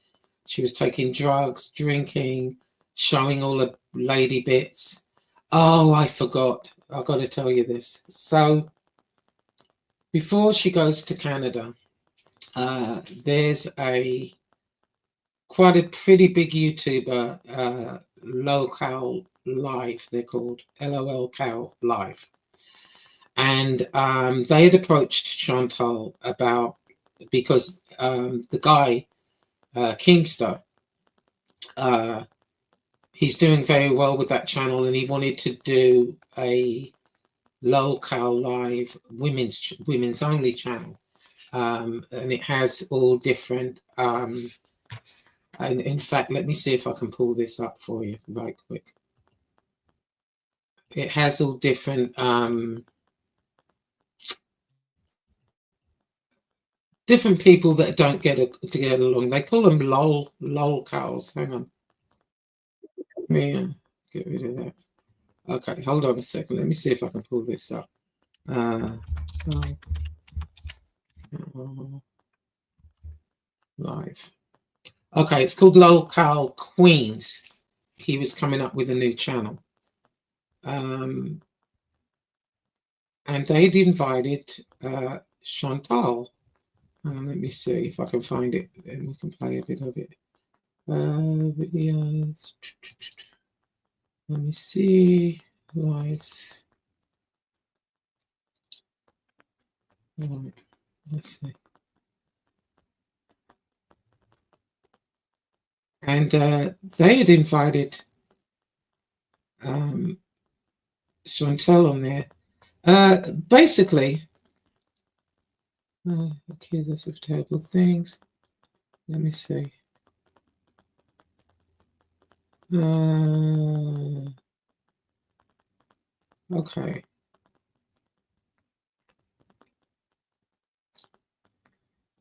She was taking drugs, drinking, showing all the lady bits. Oh, I forgot. I've got to tell you this. So before she goes to Canada, there's quite a pretty big YouTuber, Lol Live, they're called, LOL Cow Live. And they had approached Chantal because the guy, Keemstar, he's doing very well with that channel, and he wanted to do a Lol Cow Live women's only channel. And it has all different, and in fact, let me see if I can pull this up for you right quick. It has all different different people that don't get along. They call them lol cows. Hang on. Let me get rid of that. Okay, hold on a second. Let me see if I can pull this up. Live. Okay, it's called Lol Cow Queens. He was coming up with a new channel. And they'd invited Chantal. Let me see if I can find it, and we can play a bit of it. Videos. Let me see. Lives. Right. Let's see. And they had invited Chantal on there. Basically, accuse us of terrible things. Let me see. Okay.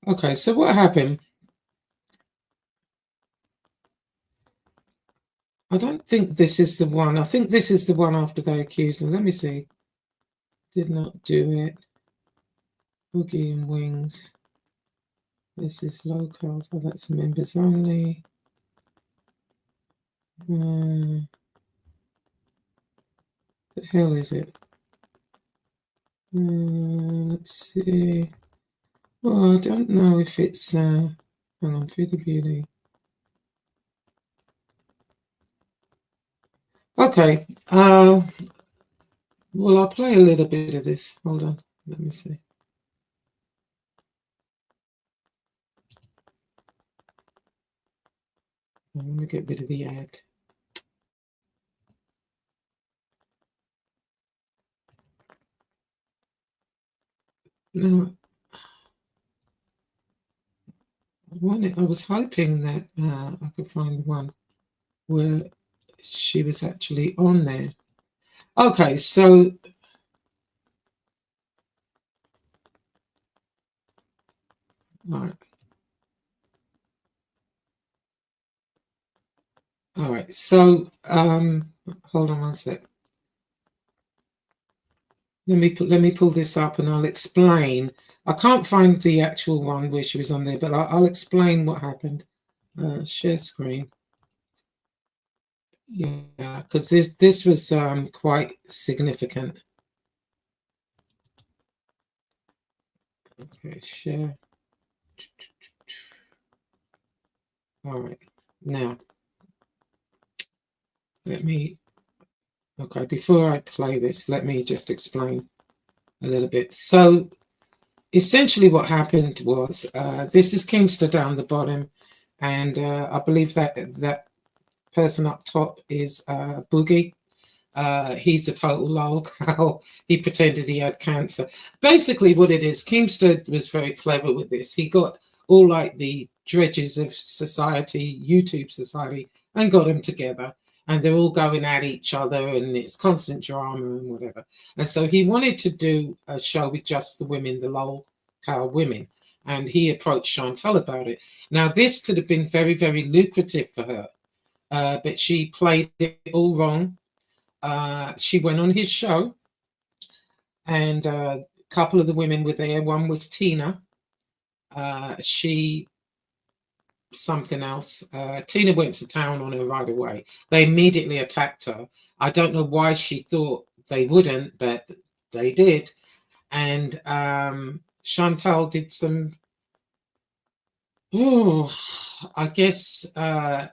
Okay, so what happened? I don't think this is the one. I think this is the one after they accused him. Let me see. Did not do it. Boogie and Wings. This is local, so that's members only. The hell is it? Let's see. Oh, I don't know if it's hang on, Pretty Beauty. Okay. Well, I'll play a little bit of this. Hold on. Let me see. Let me get rid of the ad. No. I was hoping that I could find the one where she was actually on there. Okay, so all right, so hold on one sec. let me pull this up and I'll explain. I can't find the actual one where she was on there, but I'll explain what happened. Share screen. Yeah, because this was quite significant. Okay, share. All right, now let me. Okay, before I play this, let me just explain a little bit. So essentially what happened was, this is Keemstar down the bottom, and I believe that person up top is Boogie. He's a total lol cow. He pretended he had cancer. Basically what it is, Keemstar was very clever with this. He got all like the dredges of society, YouTube society, and got them together. And they're all going at each other, and it's constant drama and whatever. And so he wanted to do a show with just the women, the lol cow women. And he approached Chantal about it. Now, this could have been very, very lucrative for her, but she played it all wrong. She went on his show, and a couple of the women were there. One was Tina. Something else. Tina went to town on her right away. They immediately attacked her. I don't know why she thought they wouldn't, but they did. And Chantal did some, I guess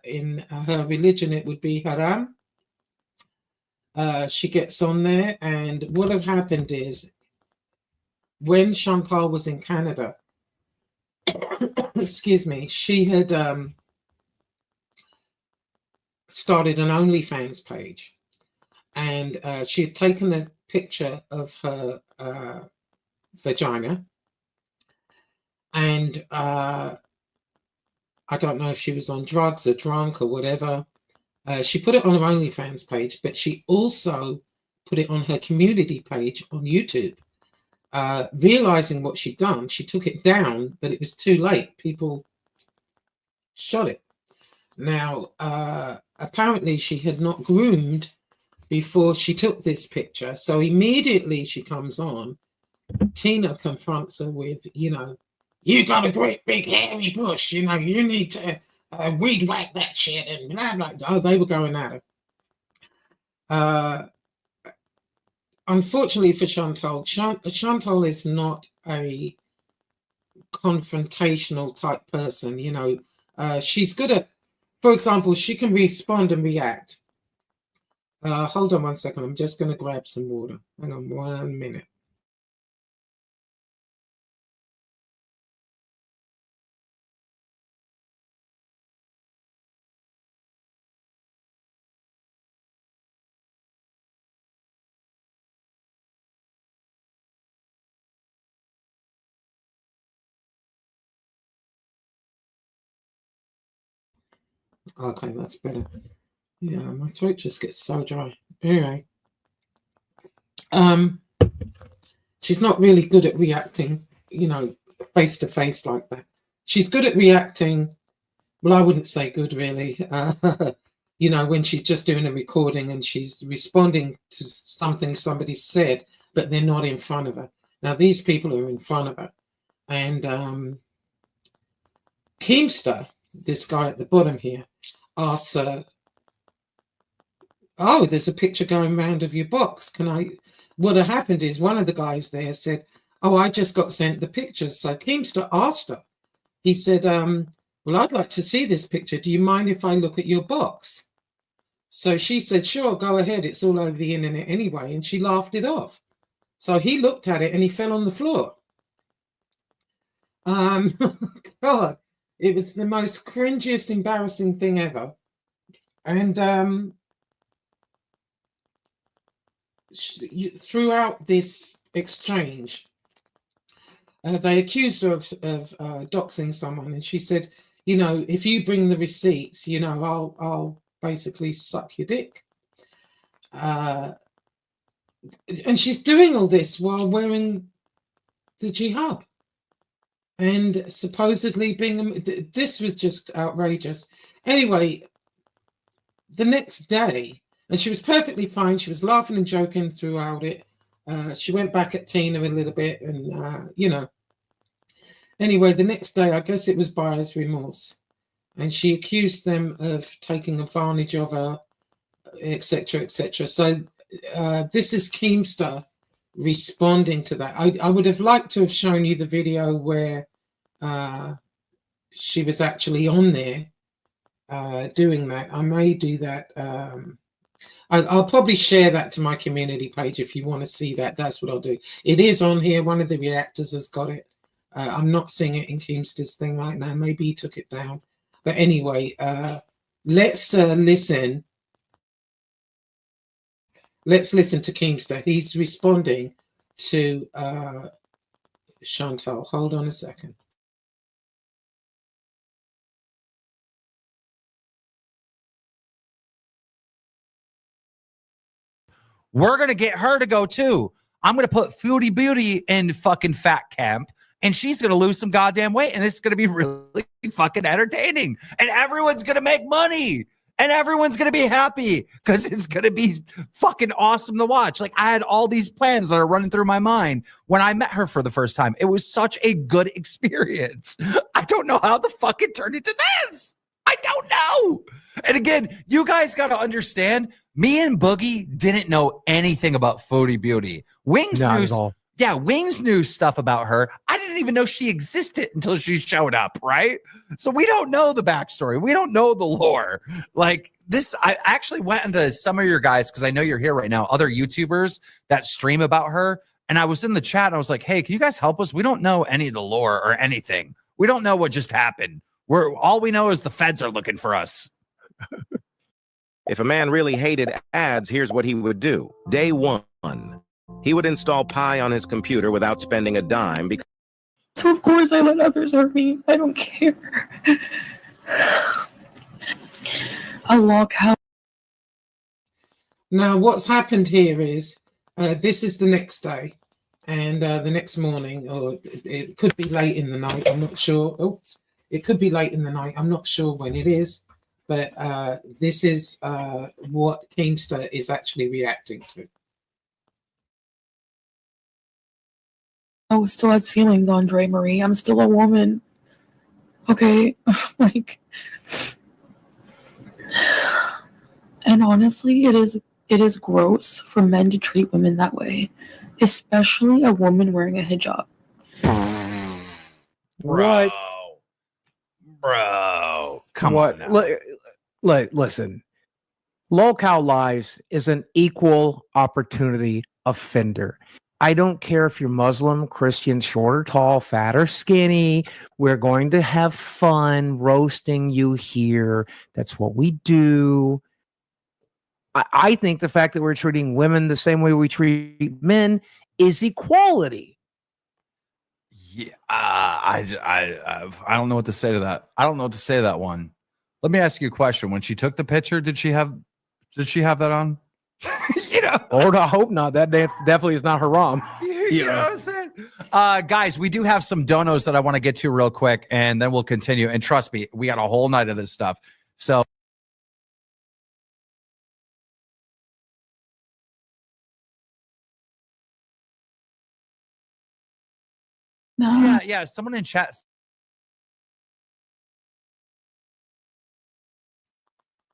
in her religion it would be haram. She gets on there, and what had happened is when Chantal was in Canada, excuse me, she had started an OnlyFans page, and she had taken a picture of her vagina, and I don't know if she was on drugs or drunk or whatever. She put it on her OnlyFans page, but she also put it on her community page on YouTube. Realizing what she'd done, she took it down, but it was too late. People shot it. Now, apparently she had not groomed before she took this picture. So immediately she comes on, Tina confronts her with, you got a great big hairy bush, you need to weed whack that shit and blah, blah. Oh, they were going at her. Unfortunately for Chantal, Chantal is not a confrontational type person. She's good at, for example, she can respond and react. Hold on one second. I'm just going to grab some water. Hang on 1 minute. Okay, that's better. Yeah, my throat just gets so dry. Anyway, she's not really good at reacting, face to face like that. She's good at reacting. Well, I wouldn't say good, really. When she's just doing a recording and she's responding to something somebody said, but they're not in front of her. Now, these people are in front of her. And Keemstar, this guy at the bottom here, asks her, oh, there's a picture going round of your box. What had happened is one of the guys there said, oh, I just got sent the pictures. So Keemstar asked her. He said, well, I'd like to see this picture. Do you mind if I look at your box? So she said, sure, go ahead. It's all over the internet anyway. And she laughed it off. So he looked at it and he fell on the floor. God, it was the most cringiest, embarrassing thing ever. And throughout this exchange, they accused her of doxing someone, and she said, if you bring the receipts, I'll basically suck your dick. And she's doing all this while wearing the jihad, and supposedly this was just outrageous. Anyway, the next day, and she was perfectly fine. She was laughing and joking throughout it. She went back at Tina a little bit, and Anyway, the next day, I guess it was buyer's remorse, and she accused them of taking advantage of her, etc., etc. So this is Keemstar responding to that. I would have liked to have shown you the video where she was actually on there doing that. I may do that. I'll probably share that to my community page if you want to see that. That's what I'll do. It is on here. One of the reactors has got it. I'm not seeing it in Keemstar's thing right now. Maybe he took it down. But anyway, let's listen. Let's listen to Keemstar. He's responding to Chantal. Hold on a second. We're going to get her to go too. I'm going to put Foodie Beauty in fucking fat camp, and she's going to lose some goddamn weight, and this is going to be really fucking entertaining, and everyone's going to make money, and everyone's going to be happy because it's going to be fucking awesome to watch. Like, I had all these plans that are running through my mind when I met her for the first time. It was such a good experience. I don't know how the fuck it turned into this. I don't know. And again, you guys got to understand, me and Boogie didn't know anything about Foodie Beauty. Wings knew stuff about her. I didn't even know she existed until she showed up, right? So we don't know the backstory. We don't know the lore. Like this, I actually went into some of your guys, because I know you're here right now, other YouTubers that stream about her. And I was in the chat and I was like, hey, can you guys help us? We don't know any of the lore or anything. We don't know what just happened. All we know is the feds are looking for us. If a man really hated ads, here's what he would do. Day one, he would install Pi on his computer without spending a dime. So of course I let others hurt me. I don't care. A log house. Now, what's happened here is this is the next day, and the next morning, or it could be late in the night. I'm not sure. Oops, it could be late in the night. I'm not sure when it is. But this is what Keemstar is actually reacting to. Oh, still has feelings, Andre Marie. I'm still a woman. Okay? Like, and honestly, it is gross for men to treat women that way, especially a woman wearing a hijab. Bro, come on now. Listen, Low-Cow Lives is an equal opportunity offender. I don't care if you're Muslim, Christian, short or tall, fat or skinny. We're going to have fun roasting you here. That's what we do. I think the fact that we're treating women the same way we treat men is equality. Yeah, I don't know what to say to that. I don't know what to say to that one. Let me ask you a question. When she took the picture, did she have that on? Lord, I hope not. That definitely is not haram. You know what I'm saying? Guys, we do have some donos that I want to get to real quick, and then we'll continue. And trust me, we got a whole night of this stuff. So No. yeah. Someone in chat.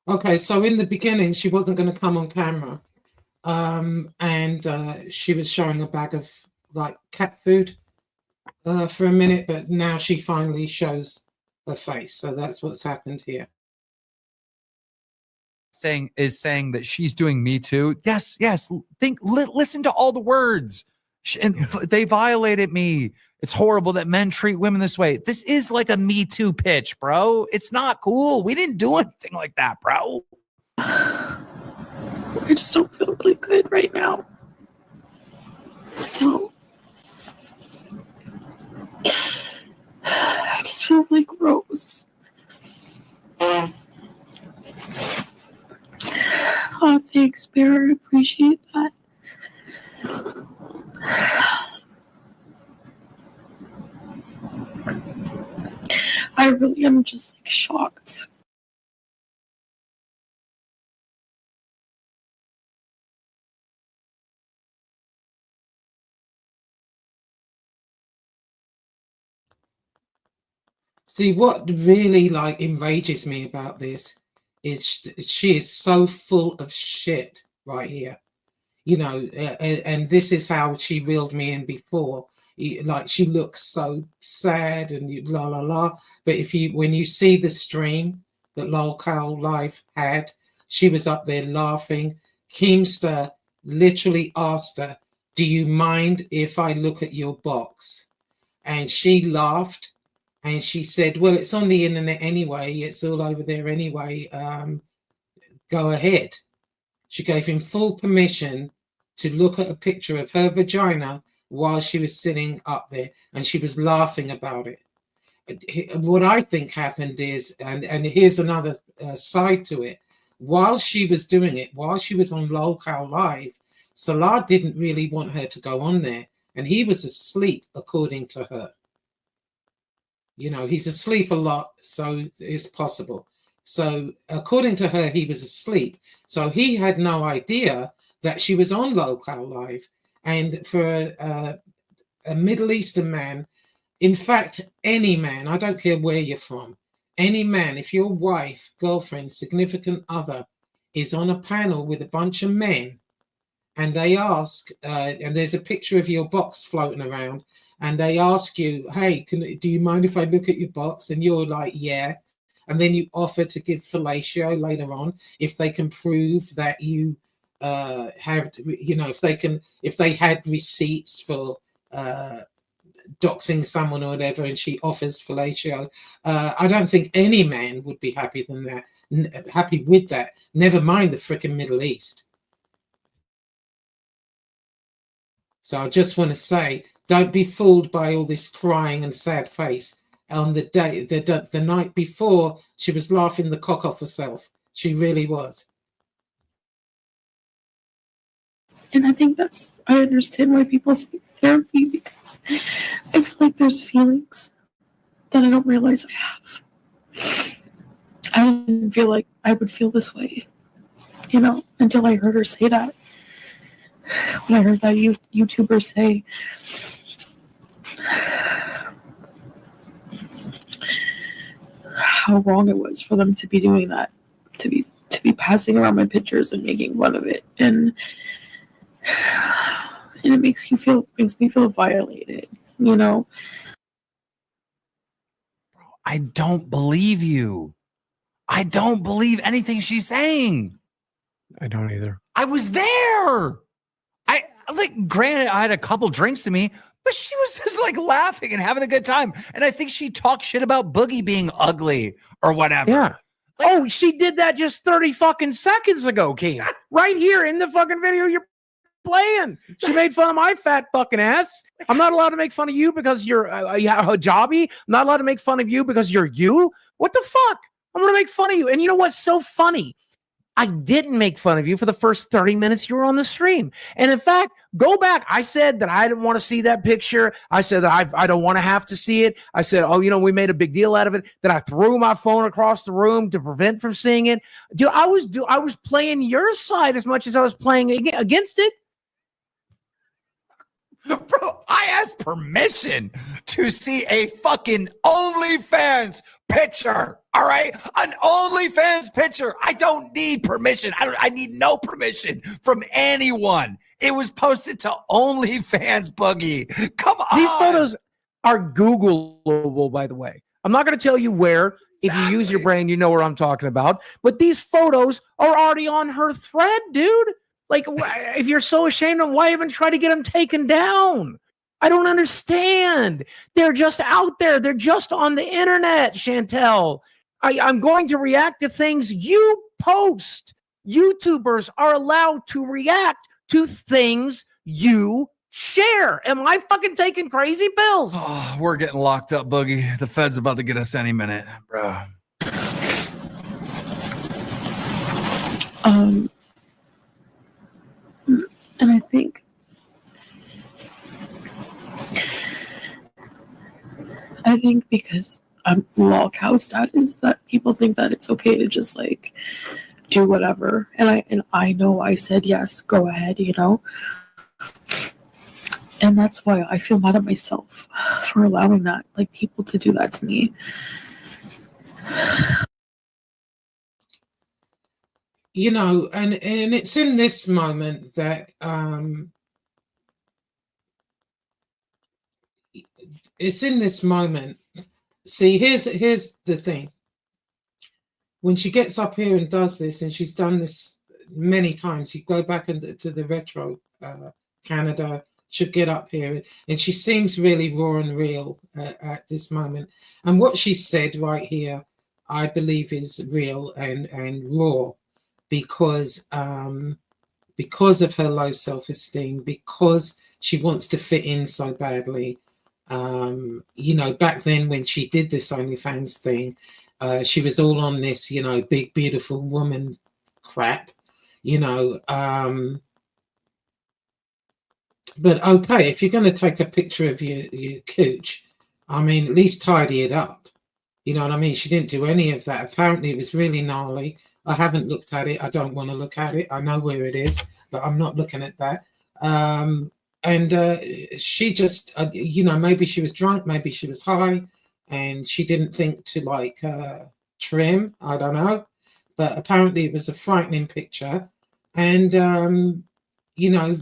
Okay, so in the beginning, she wasn't going to come on camera. And she was showing a bag of like cat food for a minute, but now she finally shows her face. So that's what's happened here. Saying that she's doing Me Too. Yes. Listen to all the words. And they violated me. It's horrible that men treat women this way. This is like a Me Too pitch, bro. It's not cool. We didn't do anything like that, bro. I just don't feel really good right now. So I just feel like gross. Oh, thanks, Bear. I appreciate that. I really am just like shocked. See, what really like enrages me about this is she is so full of shit right here. You know, and this is how she reeled me in before. Like she looks so sad and la la la. But when you see the stream that Lolcow Live had, she was up there laughing. Keemstar literally asked her, "Do you mind if I look at your box?" And she laughed and she said, "Well, it's on the internet anyway. It's all over there anyway. Go ahead." She gave him full permission to look at a picture of her vagina while she was sitting up there, and she was laughing about it. What I think happened is, and here's another side to it, while she was doing it, while she was on Lolcow Live, Salah didn't really want her to go on there, and he was asleep, according to her. You know, he's asleep a lot, so it's possible. So according to her, he was asleep. So he had no idea that she was on Lolcow Live. And for a Middle Eastern man, in fact, any man, I don't care where you're from, any man, if your wife, girlfriend, significant other is on a panel with a bunch of men and they ask, and there's a picture of your box floating around, and they ask you, "Hey, do you mind if I look at your box?" And you're like, "Yeah." And then you offer to give fellatio later on if they can prove that you have, you know, if they had receipts for doxing someone or whatever, and she offers fellatio. I don't think any man would be happy with that. Never mind the frickin' Middle East. So I just want to say, don't be fooled by all this crying and sad face. On the day, the night before, she was laughing the cock off herself. She really was. And I think I understand why people seek therapy, because I feel like there's feelings that I don't realize I have. I didn't feel like I would feel this way, you know, until I heard her say that. When I heard that YouTuber say, how wrong it was for them to be doing that, to be passing around my pictures and making fun of it, and it makes me feel violated, you know. I don't believe you. I don't believe anything she's saying. I don't either. I was there. Granted, I had a couple drinks to me, but she was just like laughing and having a good time. And I think she talked shit about Boogie being ugly or whatever. Yeah. Oh, she did that just 30 fucking seconds ago, Keem. Right here in the fucking video you're playing. She made fun of my fat fucking ass. I'm not allowed to make fun of you because you're a hijabi. I'm not allowed to make fun of you because you're you. What the fuck? I'm going to make fun of you. And you know what's so funny? I didn't make fun of you for the first 30 minutes you were on the stream. And in fact, go back. I said that I didn't want to see that picture. I said that I don't want to have to see it. I said, oh, you know, we made a big deal out of it. That I threw my phone across the room to prevent from seeing it. Dude, I was playing your side as much as I was playing against it. Bro, I asked permission to see a fucking OnlyFans picture. All right, an OnlyFans picture. I don't need permission. I need no permission from anyone. It was posted to OnlyFans, Boogie. Come on. These photos are Googleable, by the way. I'm not going to tell you where. If you use your brain, you know where I'm talking about. But these photos are already on her thread, dude. Like, if you're so ashamed of them, why even try to get them taken down? I don't understand. They're just out there. They're just on the internet, Chantel. I'm going to react to things you post. YouTubers are allowed to react to things you share. Am I fucking taking crazy pills? Oh, we're getting locked up, Boogie. The Fed's about to get us any minute, bro. And I think because I'm Lolcow status, that people think that it's okay to just like do whatever. And I know I said yes, go ahead, you know. And that's why I feel mad at myself for allowing that, like people to do that to me. You know, and it's in this moment that it's in this moment. See, here's the thing. When she gets up here and does this, and she's done this many times, you go back to the retro Canada, she'll get up here and she seems really raw and real at this moment. And what she said right here, I believe, is real and raw, because of her low self-esteem, because she wants to fit in so badly. You know, back then when she did this OnlyFans thing, she was all on this, you know, big, beautiful woman crap, you know. But okay, if you're going to take a picture of your cooch, I mean, at least tidy it up. You know what I mean? She didn't do any of that. Apparently, it was really gnarly. I haven't looked at it. I don't want to look at it. I know where it is, but I'm not looking at that. And she just, you know, maybe she was drunk, maybe she was high, and she didn't think to like trim. I don't know. But apparently it was a frightening picture. And, you know,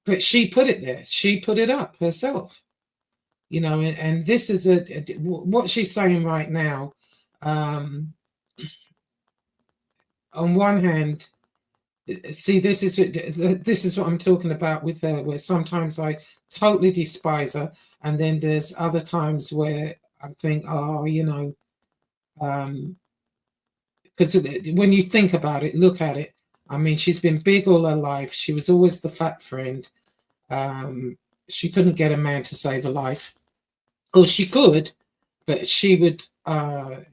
but she put it there. She put it up herself. You know, and this is what she's saying right now. On one hand, see, this is what I'm talking about with her, where sometimes I totally despise her, and then there's other times where I think, oh, you know, because when you think about it, look at it. I mean, she's been big all her life. She was always the fat friend. She couldn't get a man to save her life. Or she could, but she would go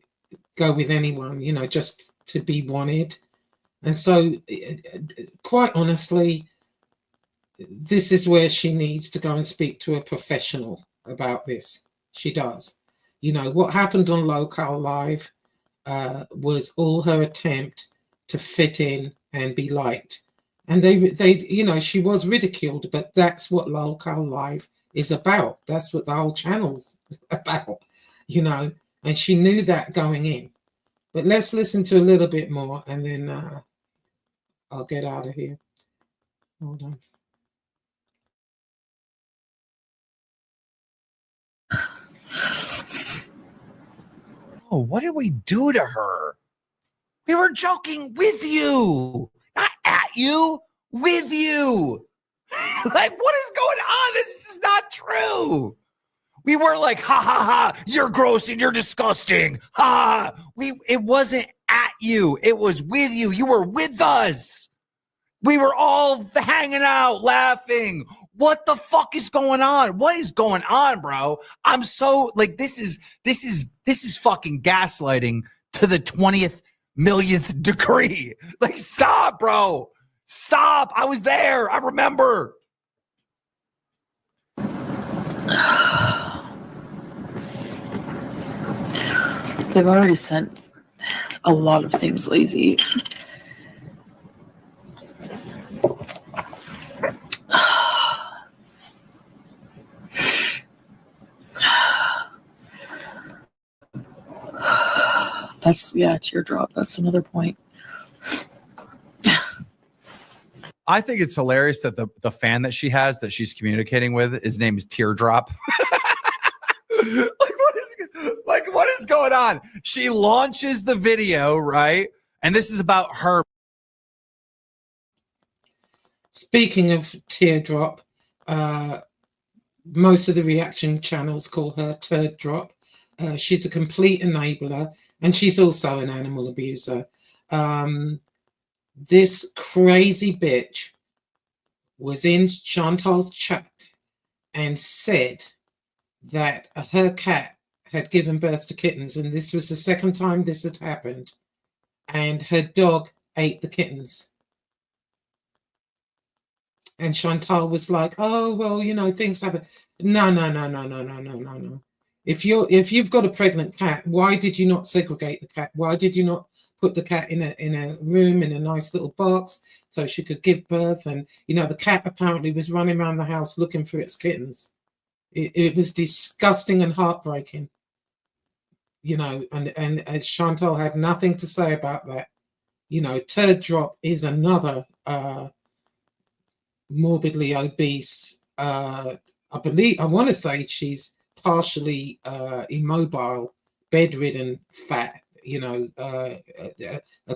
with anyone, you know, just to be wanted. And so, quite honestly, this is where she needs to go and speak to a professional about this. She does. You know, what happened on Local Live was all her attempt to fit in and be liked. And they, you know, she was ridiculed, but that's what Local Live is about. That's what the whole channel's about, you know, and she knew that going in. But let's listen to a little bit more, and then I'll get out of here. Hold on. Oh, what did we do to her? We were joking with you, not at you, with you. Like, what is going on? This is not true. We were like, ha ha ha, you're gross and you're disgusting. Ha. It wasn't at you. It was with you. You were with us. We were all hanging out, laughing. What the fuck is going on? What is going on, bro? I'm so like, this is fucking gaslighting to the 20th millionth degree. Like, stop, bro. Stop. I was there. I remember. They've already sent a lot of things lazy. That's, yeah, teardrop. That's another point. I think it's hilarious that the fan that she has that she's communicating with, his name is Teardrop. What is going on? She launches the video, right? And this is about her. Speaking of Teardrop, most of the reaction channels call her Turd Drop. She's a complete enabler, and she's also an animal abuser. This crazy bitch was in Chantal's chat and said that her cat had given birth to kittens, and this was the second time this had happened, and her dog ate the kittens. And Chantal was like, oh, well, you know, things happen. No. If you've got a pregnant cat, why did you not segregate the cat? Why did you not put the cat in a room in a nice little box so she could give birth? And the cat apparently was running around the house looking for its kittens. It was disgusting and heartbreaking. And Chantal had nothing to say about that. Turd drop is another morbidly obese. I want to say she's partially immobile, bedridden, fat. A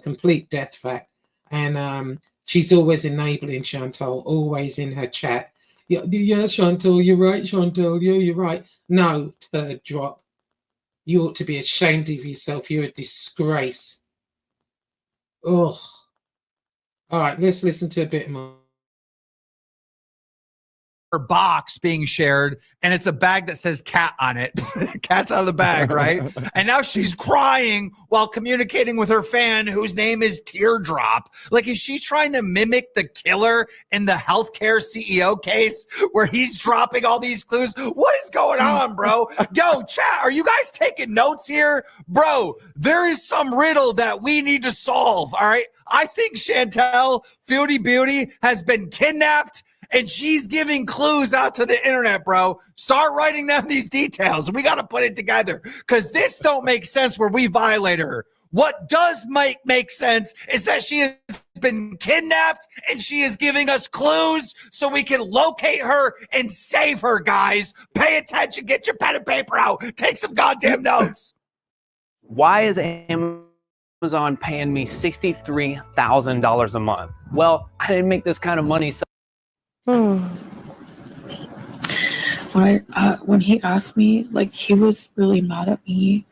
complete death fat, and she's always enabling Chantal, always in her chat. Yeah, Chantal, you're right, Chantal. Yeah, you're right. No, turd drop. You ought to be ashamed of yourself. You're a disgrace. Oh. All right, let's listen to a bit more. Her box being shared, and it's a bag that says cat on it. Cat's out of the bag, right? And now she's crying while communicating with her fan whose name is Teardrop. Like, is she trying to mimic the killer in the healthcare CEO case where he's dropping all these clues? What is going on, bro? Yo, chat, are you guys taking notes here? Bro, there is some riddle that we need to solve, all right? I think Chantal Feudy Beauty has been kidnapped, and she's giving clues out to the internet, bro. Start writing down these details. We got to put it together because this don't make sense where we violate her. What does make sense is that she has been kidnapped and she is giving us clues so we can locate her and save her, guys. Pay attention. Get your pen and paper out. Take some goddamn notes. Why is Amazon paying me $63,000 a month? Well, I didn't make this kind of money. When he asked me, like, he was really mad at me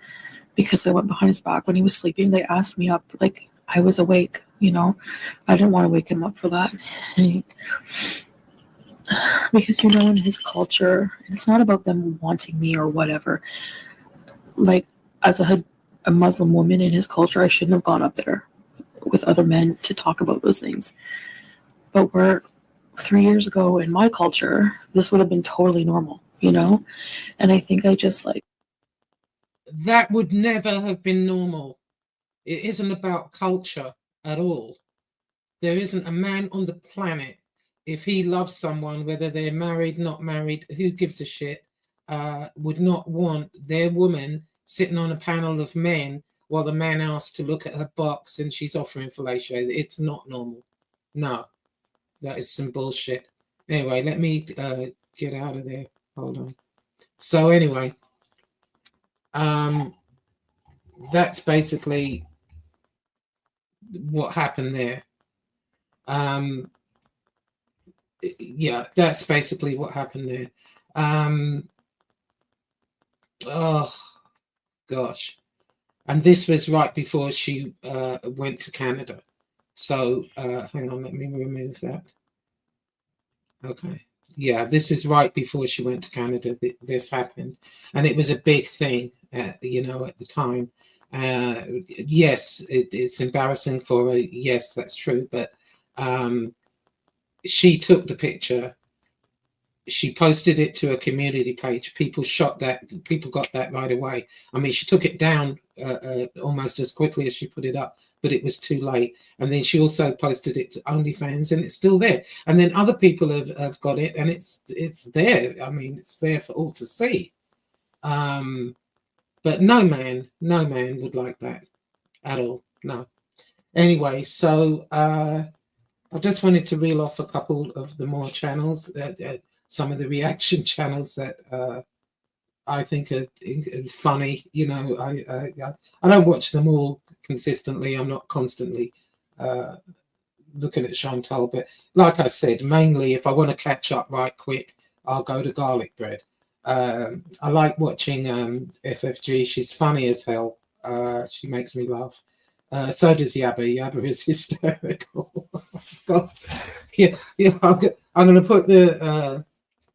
because I went behind his back when he was sleeping. They asked me up, like, I was awake, I didn't want to wake him up for that. Because in his culture, it's not about them wanting me or whatever. Like, as a Muslim woman in his culture, I shouldn't have gone up there with other men to talk about those things. But 3 years ago in my culture, this would have been totally normal, and I think I just that would never have been normal. It isn't about culture at all. There isn't a man on the planet, if he loves someone, whether they're married, not married, who gives a shit, would not want their woman sitting on a panel of men while the man asks to look at her box and she's offering fellatio. It's not normal. No. That is some bullshit. Anyway, let me get out of there. Hold on. So anyway, that's basically what happened there. Yeah, that's basically what happened there. Oh, gosh. And this was right before she went to Canada. So hang on, let me remove that. Okay. Yeah, this is right before she went to Canada. This happened. And it was a big thing, at the time. Yes, it's embarrassing for her. Yes, that's true. But she took the picture. She posted it to a community page. People got that right away. I mean, she took it down almost as quickly as she put it up, but it was too late. And then she also posted it to OnlyFans, and it's still there. And then other people have got it, and it's there. I mean, it's there for all to see. But no man would like that at all. No. Anyway, so I just wanted to reel off a couple of the more channels some of the reaction channels that I think are funny. I don't watch them all consistently. I'm not constantly looking at Chantal, but like I said, mainly if I want to catch up right quick, I'll go to Garlic Bread. I like watching FFG. She's funny as hell. She makes me laugh. So does Yabba. Yabba is hysterical. God. Yeah, I'm going to put the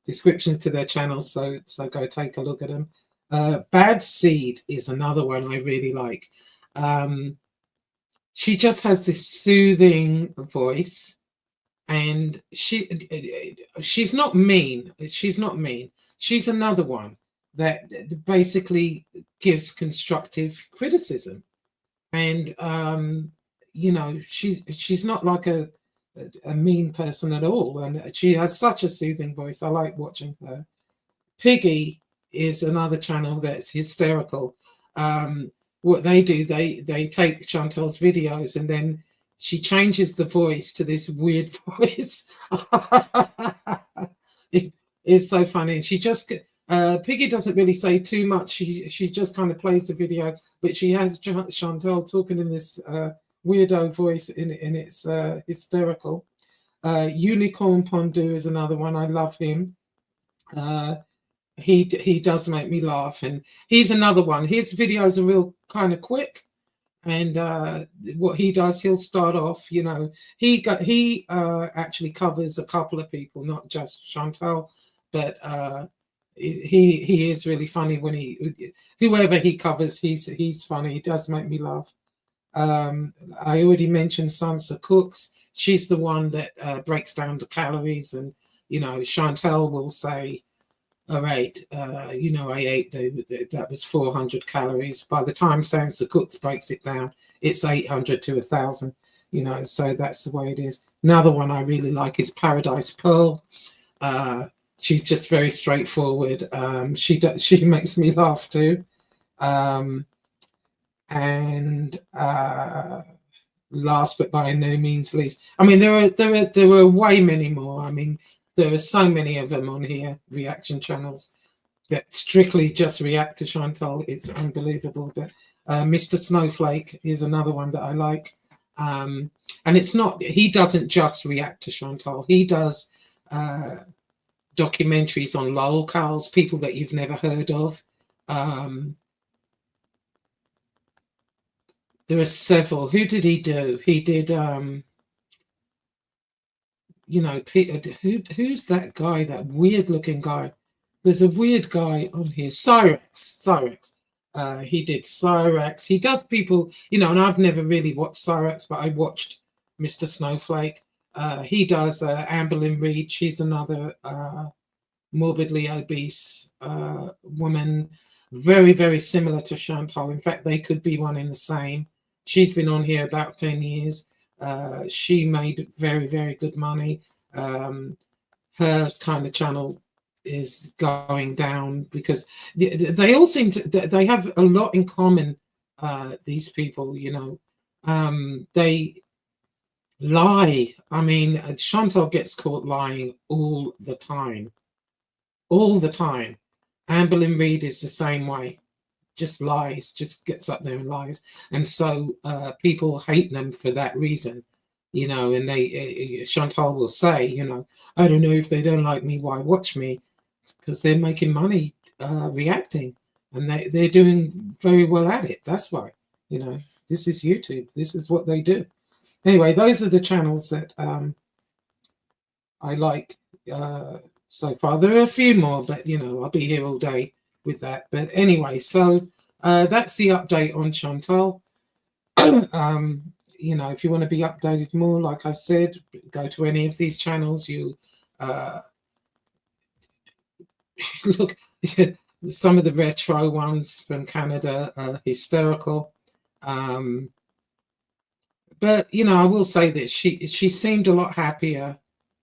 descriptions to their channels, so go take a look at them. Bad Seed is another one I really like. She just has this soothing voice, and she's not mean. She's not mean. She's another one. that basically gives constructive criticism. And she's not like a mean person at all, and she has such a soothing voice. I like watching her. Piggy is another channel that's hysterical. What they do, they take Chantal's videos and then she changes the voice to this weird voice. It is so funny. And she just Piggy doesn't really say too much. She just kind of plays the video, but she has Chantal talking in this weirdo voice, and it's hysterical. Unicorn Pondu is another one. I love him. He does make me laugh, and he's another one. His videos are real kind of quick, and what he does, he'll start off. He actually covers a couple of people, not just Chantal, but he is really funny when whoever he covers, he's funny. He does make me laugh. I already mentioned Sansa Cooks. She's the one that breaks down the calories, and Chantal will say, all right, I ate that was 400 calories. By the time Sansa Cooks breaks it down, it's 800 to 1,000. So that's the way it is. Another one I really like is Paradise Pearl. She's just very straightforward. She makes me laugh too. And last but by no means least, I mean, there were way many more. I mean, there are so many of them on here, reaction channels that strictly just react to Chantal. It's unbelievable. But Mr. Snowflake is another one that I like. And he doesn't just react to Chantal. He does documentaries on lolcows, people that you've never heard of. There are several. Who did he do? He did, Peter, who's that guy, that weird looking guy? There's a weird guy on here, Cyrex. He did Cyrex. He does people, and I've never really watched Cyrex, but I watched Mr. Snowflake. He does Amberlynn Reid. She's another morbidly obese woman, very, very similar to Chantal. In fact, they could be one in the same. She's been on here about 10 years. She made very, very good money. Her kind of channel is going down because they all seem to, they have a lot in common, these people, they lie. I mean, Chantal gets caught lying all the time. Amberlynn Reid is the same way. Just lies, just gets up there and lies. And so people hate them for that reason, and Chantal will say, I don't know, if they don't like me, why watch me? Because they're making money reacting, and they're doing very well at it. That's why, this is YouTube. This is what they do. Anyway, those are the channels that I like so far. There are a few more, but I'll be here all day with that. But anyway, so that's the update on Chantal. If you want to be updated more, like I said, go to any of these channels. You look, some of the retro ones from Canada are hysterical. But I will say that she seemed a lot happier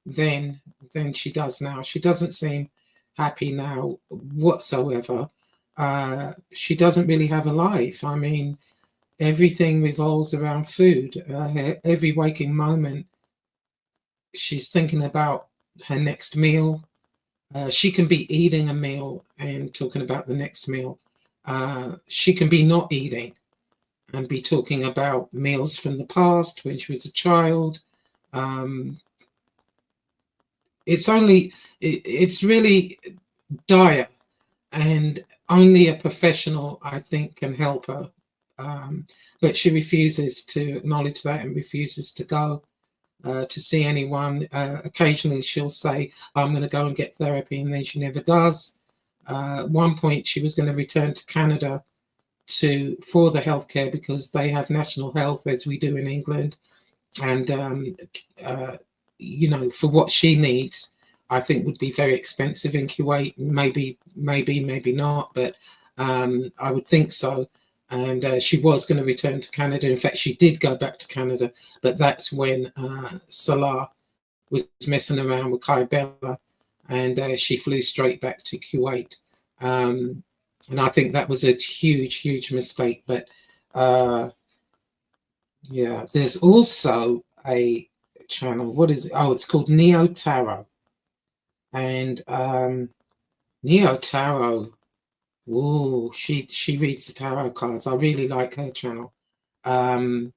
then than she does now. She doesn't seem happy now whatsoever. She doesn't really have a life. I mean, everything revolves around food. Every waking moment, she's thinking about her next meal. She can be eating a meal and talking about the next meal. She can be not eating and be talking about meals from the past when she was a child. It's really dire, and only a professional, I think, can help her. But she refuses to acknowledge that and refuses to go to see anyone. Occasionally she'll say, I'm going to go and get therapy, and then she never does. At one point she was going to return to Canada for the healthcare, because they have national health as we do in England, and for what she needs. I think would be very expensive in Kuwait. Maybe not, but I would think so. And she was going to return to Canada. In fact, she did go back to Canada, but that's when Salah was messing around with Kai Bella, and she flew straight back to Kuwait. And I think that was a huge mistake. But yeah, there's also a channel. What is it? Oh, it's called Neo Tarot. And Neo Tarot, ooh, she reads the tarot cards. I really like her channel. In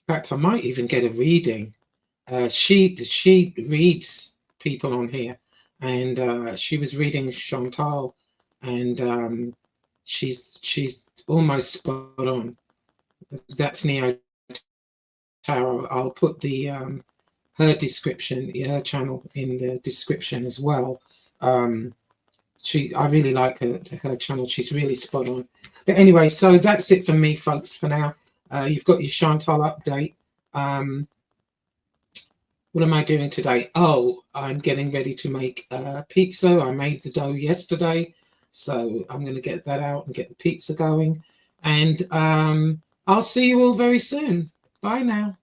fact, I might even get a reading. She reads people on here, and she was reading Chantal, and she's almost spot on. That's Neo Tarot. I'll put the her description, her channel in the description as well. I really like her channel. She's really spot on. But anyway, so that's it for me, folks, for now. You've got your Chantal update. What am I doing today? Oh, I'm getting ready to make pizza. I made the dough yesterday, so I'm going to get that out and get the pizza going. And I'll see you all very soon. Bye now.